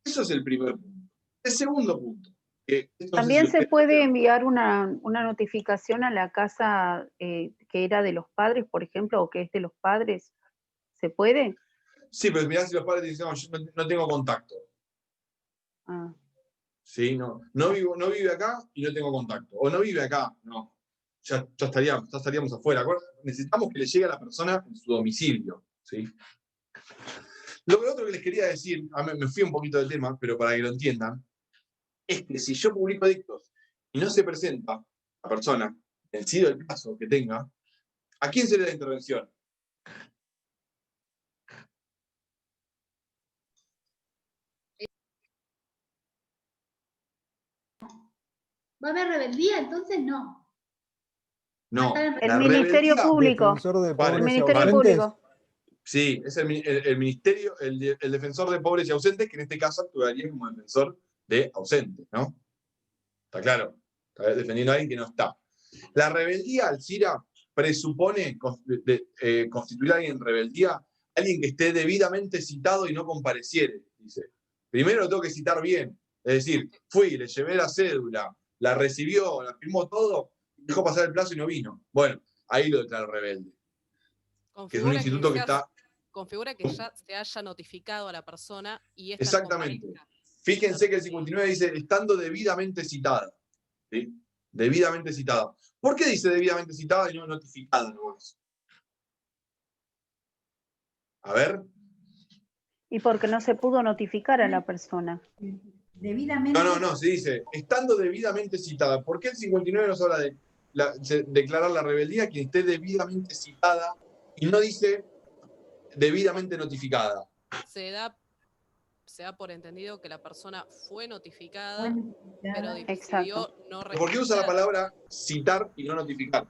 Eso es el primer punto. El segundo punto. También se puede enviar una notificación a la casa que era de los padres, por ejemplo, o que es de los padres. ¿Se puede? Sí, pero mirá si los padres dicen, no, yo no tengo contacto. Ah. Sí, no vive acá y no tengo contacto. O no vive acá, no. Ya estaríamos afuera. Necesitamos que le llegue a la persona en su domicilio. ¿Sí? Lo otro que les quería decir, me fui un poquito del tema, pero para que lo entiendan, es que si yo publico edictos y no se presenta la persona, vencido el caso que tenga, ¿a quién se le da intervención? ¿Va a haber rebeldía? Entonces no. No. El Ministerio Público. El Ministerio Público. Sí, es el Ministerio, el defensor de pobres y ausentes, que en este caso actuaría como defensor de ausentes, ¿no? Está claro. Está defendiendo a alguien que no está. La rebeldía, Alcira, presupone constituir a alguien en rebeldía, alguien que esté debidamente citado y no compareciere, dice. Primero lo tengo que citar bien. Es decir, fui, le llevé la cédula, la recibió, la firmó todo, dejó pasar el plazo y no vino. Bueno, ahí lo declaro rebelde. Que es un instituto que está... Configura que ya se haya notificado a la persona y esta Exactamente. no comparezca. Fíjense que el 59 dice, estando debidamente citada. ¿Sí? Debidamente citada. ¿Por qué dice debidamente citada y no notificada? A ver. Y porque no se pudo notificar a la persona. Debidamente. No, se dice, estando debidamente citada. ¿Por qué el 59 nos habla de declarar la rebeldía quien esté debidamente citada y no dice debidamente notificada? Se da por entendido que la persona fue notificada, pero decidió no registrar. ¿Por qué usa la palabra citar y no notificar?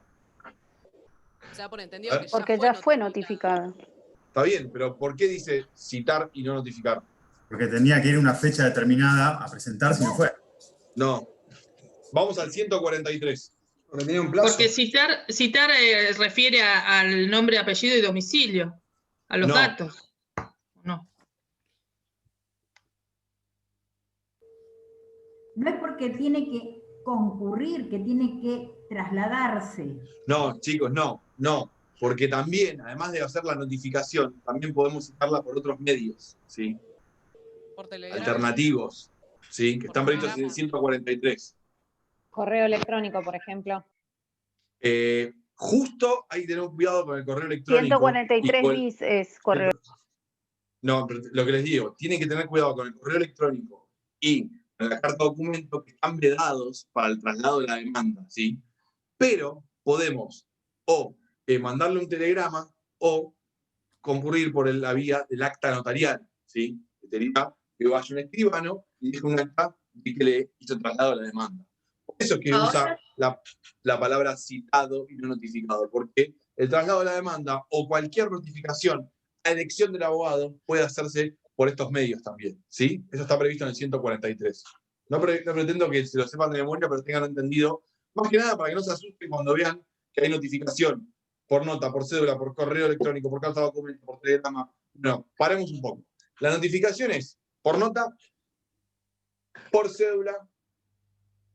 Se da por entendido que porque ya fue notificada. Está bien, pero ¿por qué dice citar y no notificar? Porque tenía que ir una fecha determinada a presentarse y no fue. No. Vamos al 143. Porque tenía un plazo. Porque citar refiere al nombre, apellido y domicilio, a los datos. No. No es porque tiene que concurrir, que tiene que trasladarse. No, chicos, no. Porque también, además de hacer la notificación, también podemos citarla por otros medios, ¿sí? Por Telegram. Alternativos, ¿sí? Que están previstos en el 143. Correo electrónico, por ejemplo. Justo hay que tener cuidado con el correo electrónico. 143 bis es correo. No, pero lo que les digo, tienen que tener cuidado con el correo electrónico y en la carta documento que están vedados para el traslado de la demanda, ¿sí? Pero podemos o mandarle un telegrama o concurrir por la vía del acta notarial, ¿sí? Que sería que vaya un escribano y deje un acta y que le hizo el traslado de la demanda. Por eso es que usa la palabra citado y no notificado, porque el traslado de la demanda o cualquier notificación a elección del abogado puede hacerse por estos medios también, ¿sí? Eso está previsto en el 143. No pretendo que se lo sepan de memoria, pero tengan entendido, más que nada para que no se asusten cuando vean que hay notificación por nota, por cédula, por correo electrónico, por carta de documento, por telegrama. No, paremos un poco. La notificación es por nota, por cédula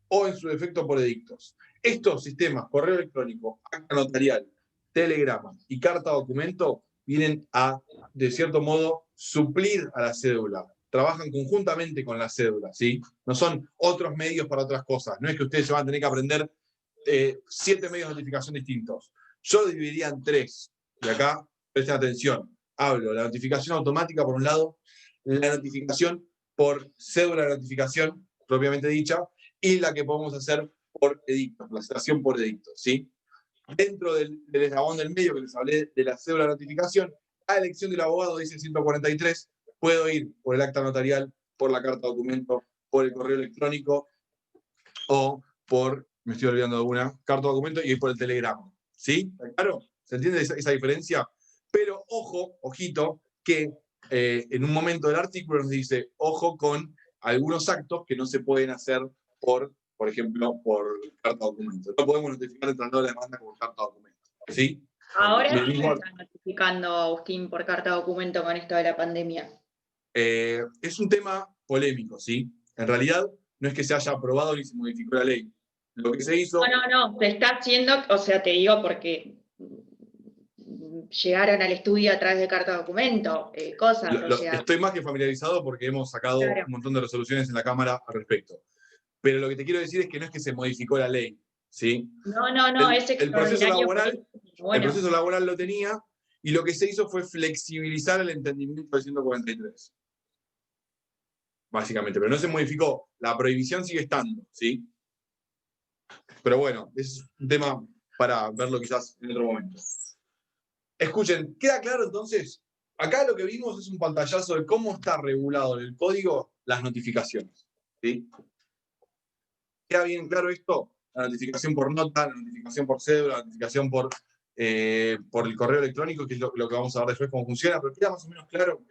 o en su defecto por edictos. Estos sistemas, correo electrónico, acta notarial, telegrama y carta documento, vienen a, de cierto modo, suplir a la cédula. Trabajan conjuntamente con la cédula, ¿sí? No son otros medios para otras cosas. No es que ustedes se van a tener que aprender 7 medios de notificación distintos. Yo lo dividiría en 3. Y acá, presten atención. Hablo la notificación automática por un lado, la notificación por cédula de notificación, propiamente dicha, y la que podemos hacer por edictos, la citación por edictos, ¿sí? Dentro del eslabón del medio que les hablé de la cédula de notificación, a elección del abogado, dice 143, puedo ir por el acta notarial, por la carta documento, por el correo electrónico o por, me estoy olvidando de una, carta documento y por el telegrama. ¿Sí? ¿Está claro? ¿Se entiende esa diferencia? Pero ojo, ojito, que en un momento del artículo nos dice, ojo con algunos actos que no se pueden hacer por ejemplo, por carta documento. No podemos notificar el traslado de la demanda por carta documento. ¿Sí? Ahora sí se está notificando, Agustín, por carta documento con esto de la pandemia. Es un tema polémico, ¿sí? En realidad, no es que se haya aprobado ni se modificó la ley. Lo que se hizo... No, se está haciendo, o sea, te digo porque llegaron al estudio a través de carta documento, cosas, o sea... Estoy más que familiarizado porque hemos sacado un montón de resoluciones en la Cámara al respecto. Pero lo que te quiero decir es que no es que se modificó la ley, ¿sí? No, es extraordinario. Bueno. El proceso laboral lo tenía y lo que se hizo fue flexibilizar el entendimiento del 143. Básicamente, pero no se modificó. La prohibición sigue estando, ¿sí? Pero bueno, es un tema para verlo quizás en otro momento. Escuchen, ¿queda claro entonces? Acá lo que vimos es un pantallazo de cómo está regulado en el código las notificaciones, ¿sí? ¿Queda bien claro esto? La notificación por nota, la notificación por cédula, la notificación por el correo electrónico, que es lo que vamos a ver después cómo funciona, pero queda más o menos claro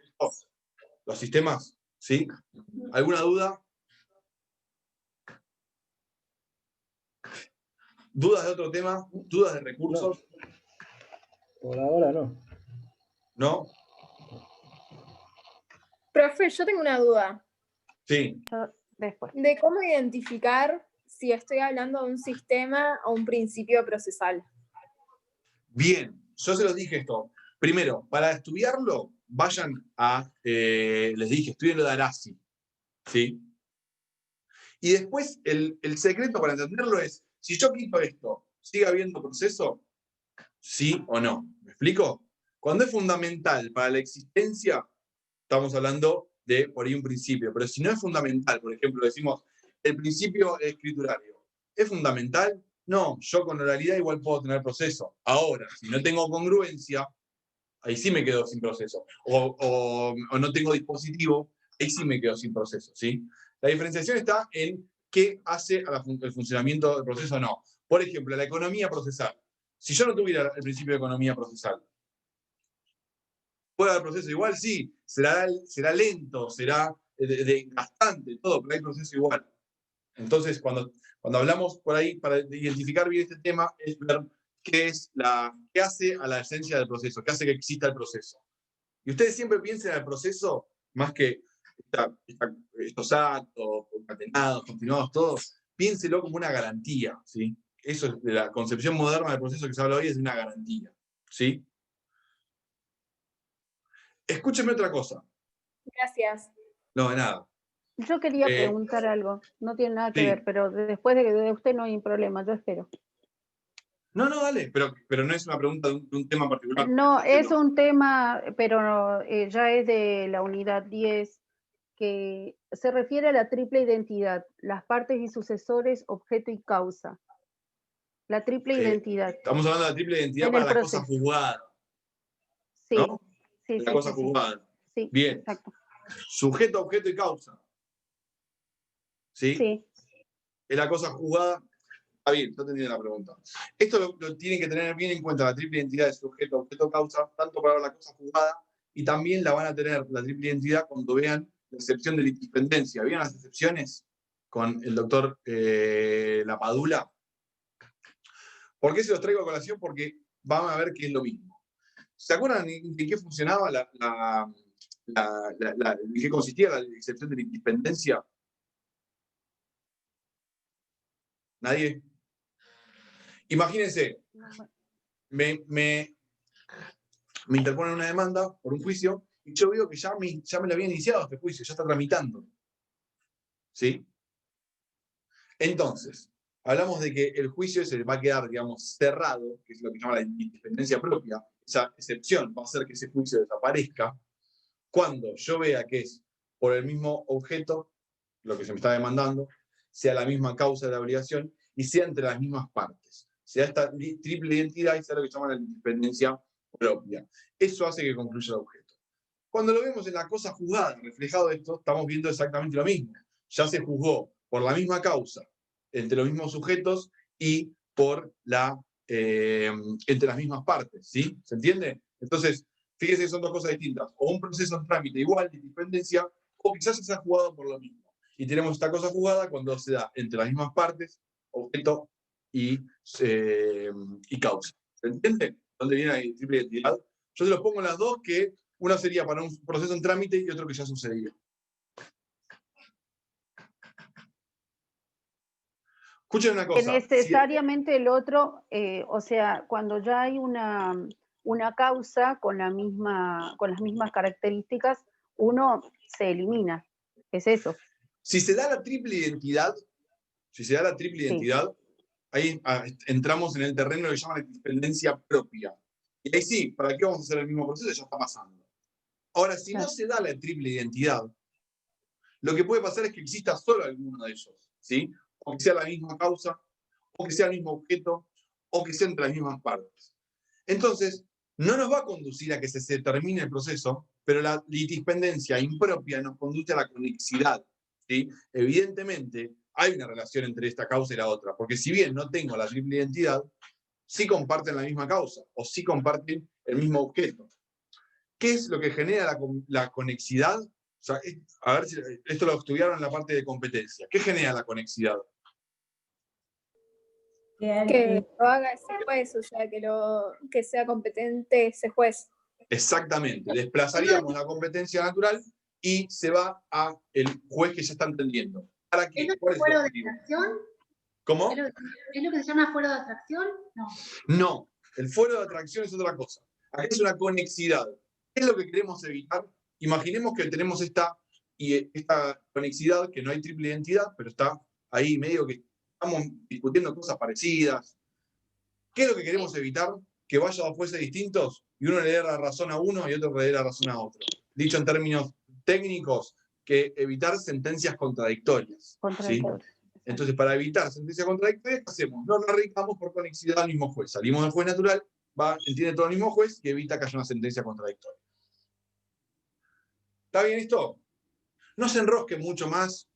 los sistemas, ¿sí? ¿Alguna duda? ¿Dudas de otro tema? ¿Dudas de recursos? No. Por ahora no. ¿No? Profe, yo tengo una duda. Sí. Después. De cómo identificar si estoy hablando de un sistema o un principio procesal. Bien, yo se los dije esto. Primero, para estudiarlo, vayan a, les dije, estudienlo de Arasi, ¿sí? Y después, el secreto para entenderlo es, si yo quito esto, ¿sigue habiendo proceso? ¿Sí o no? ¿Me explico? Cuando es fundamental para la existencia, estamos hablando de por ahí un principio, pero si no es fundamental, por ejemplo, decimos, el principio escriturario, ¿es fundamental? No, yo con oralidad igual puedo tener proceso. Ahora, si no tengo congruencia, ahí sí me quedo sin proceso. O no tengo dispositivo, ahí sí me quedo sin proceso, ¿sí? La diferenciación está en qué hace el funcionamiento del proceso o no. Por ejemplo, la economía procesal. Si yo no tuviera el principio de economía procesal, ¿puede haber proceso igual? Sí, será lento, será desgastante, todo, pero hay proceso igual. Entonces, cuando hablamos por ahí, para identificar bien este tema, es ver qué hace a la esencia del proceso, qué hace que exista el proceso. Y ustedes siempre piensen en el proceso, más que estos actos, concatenados, continuados, todos, piénselo como una garantía, ¿sí? Eso es de la concepción moderna del proceso que se habla hoy, es de una garantía, ¿sí? Escúchenme otra cosa. Gracias. No, de nada. Yo quería preguntar algo, no tiene nada que ver, pero después de usted no hay problema, yo espero. No, dale, pero no es una pregunta de un tema particular. No, es un tema, pero ya es de la unidad 10, que se refiere a la triple identidad, las partes y sucesores, objeto y causa. La triple identidad. Estamos hablando de la triple identidad En para el la proceso. cosa juzgada. Sí, ¿No? sí, La sí, cosa sí, sí. juzgada. Sí, Bien. exacto. Sujeto, objeto y causa. ¿Sí? Sí. Es la cosa juzgada. Está bien, no te entiendo la pregunta. Esto lo tienen que tener bien en cuenta, la triple identidad de sujeto, objeto, causa, tanto para la cosa juzgada, y también la van a tener, la triple identidad, cuando vean la excepción de litispendencia. ¿Vieron las excepciones con el doctor Lapadula? ¿Por qué se los traigo a colación? Porque van a ver que es lo mismo. ¿Se acuerdan de qué funcionaba en qué consistía la excepción de litispendencia? ¿Nadie? Imagínense, me interponen una demanda por un juicio y yo veo que ya me lo habían iniciado este juicio, ya está tramitando. ¿Sí? Entonces, hablamos de que el juicio se va a quedar, digamos, cerrado, que es lo que se llama la independencia propia. Esa excepción va a hacer que ese juicio desaparezca cuando yo vea que es por el mismo objeto, lo que se me está demandando, sea la misma causa de la obligación y sea entre las mismas partes. Sea esta triple identidad y sea lo que se llama la independencia propia. Eso hace que concluya el objeto. Cuando lo vemos en la cosa juzgada, reflejado esto, estamos viendo exactamente lo mismo. Ya se juzgó por la misma causa, entre los mismos sujetos y por entre las mismas partes. ¿Sí? ¿Se entiende? Entonces, fíjense que son dos cosas distintas. O un proceso en trámite igual de independencia, o quizás se ha jugado por lo mismo. Y tenemos esta cosa jugada cuando se da entre las mismas partes, objeto y causa. ¿Se entiende? ¿Dónde viene la triple identidad? Yo se los pongo en las dos, que una sería para un proceso en trámite y otro que ya sucedió. Escuchen una cosa. Que necesariamente el otro, o sea, cuando ya hay una causa con las mismas características, uno se elimina. Es eso. Si se da la triple identidad, ahí entramos en el terreno que se llama la independencia propia. Y ahí sí, ¿para qué vamos a hacer el mismo proceso? Ya está pasando. Ahora, si no se da la triple identidad, lo que puede pasar es que exista solo alguno de ellos, ¿sí? O que sea la misma causa, o que sea el mismo objeto, o que sea entre las mismas partes. Entonces, no nos va a conducir a que se termine el proceso, pero la litispendencia impropia nos conduce a la conexidad, ¿sí? Evidentemente, hay una relación entre esta causa y la otra, porque si bien no tengo la triple identidad, sí comparten la misma causa, o sí comparten el mismo objeto. ¿Qué es lo que genera la conexidad? O sea, a ver si esto lo estudiaron en la parte de competencia. ¿Qué genera la conexidad? Que lo haga ese juez, o sea, que sea competente ese juez. Exactamente. Desplazaríamos la competencia natural y se va a el juez que ya está entendiendo. ¿Para qué? ¿Cuál es el objetivo? ¿Cómo? ¿Es lo que se llama fuero de atracción? No. No, el fuero de atracción es otra cosa. Aquí es una conexidad. ¿Qué es lo que queremos evitar? Imaginemos que tenemos esta conexidad, que no hay triple identidad, pero está ahí medio que estamos discutiendo cosas parecidas. ¿Qué es lo que queremos evitar? Que vaya a jueces distintos y uno le dé la razón a uno y otro le dé la razón a otro. Dicho en términos técnicos, que evitar sentencias contradictorias. ¿Sí? Entonces, para evitar sentencias contradictorias, ¿qué hacemos? Nos radicamos por conexidad al mismo juez. Salimos del juez natural, entiende todo el mismo juez y evita que haya una sentencia contradictoria. ¿Está bien esto? No se enrosque mucho más.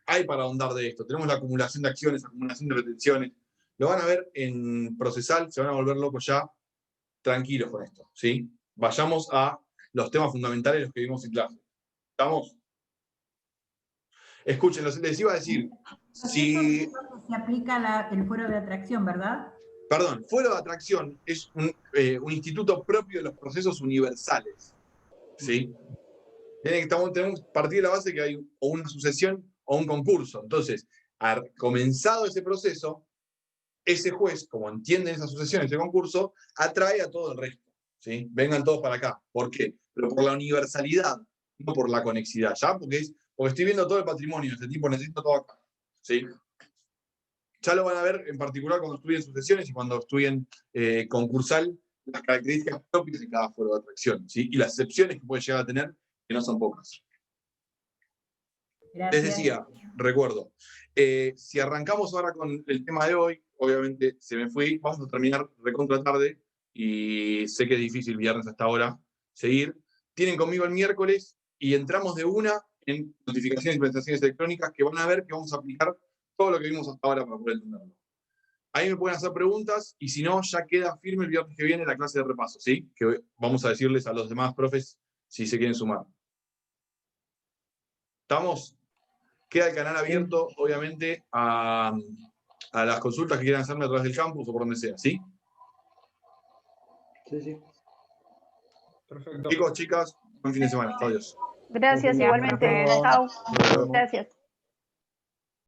Hay para ahondar de esto. Tenemos la acumulación de acciones, acumulación de retenciones. Lo van a ver en procesal, se van a volver locos ya. Tranquilos con esto, ¿sí? Vayamos a los temas fundamentales, los que vimos en clase. ¿Estamos? Escuchen, les iba a decir, si... Se aplica el fuero de atracción, ¿verdad? Perdón, fuero de atracción es un instituto propio de los procesos universales, ¿sí? Tenemos que partir de la base que hay o una sucesión o un concurso. Entonces, comenzado ese proceso, ese juez, como entiende esa sucesión, ese concurso, atrae a todo el resto, ¿sí? Vengan todos para acá. ¿Por qué? Pero por la universalidad, no por la conexidad, ¿ya? Porque estoy viendo todo el patrimonio de este tipo, necesito todo acá, ¿sí? Ya lo van a ver en particular cuando estudien sucesiones y cuando estudien concursal, las características propias de cada fuero de atracción, ¿sí? Y las excepciones que puede llegar a tener, que no son pocas. Gracias. Les decía, recuerdo, si arrancamos ahora con el tema de hoy, obviamente se me fui, vamos a terminar recontra tarde y sé que es difícil viernes hasta ahora seguir. Tienen conmigo el miércoles y entramos de una en notificaciones y prestaciones electrónicas que van a ver que vamos a aplicar todo lo que vimos hasta ahora para poder entenderlo. Ahí me pueden hacer preguntas y si no, ya queda firme el viernes que viene la clase de repaso, ¿sí? Que vamos a decirles a los demás profes si se quieren sumar. ¿Estamos? Queda el canal abierto, obviamente, a las consultas que quieran hacerme a través del campus o por donde sea, ¿sí? Sí, sí. Perfecto. Chicos, chicas, buen fin de semana. Adiós. Gracias, igualmente. Chao. Gracias.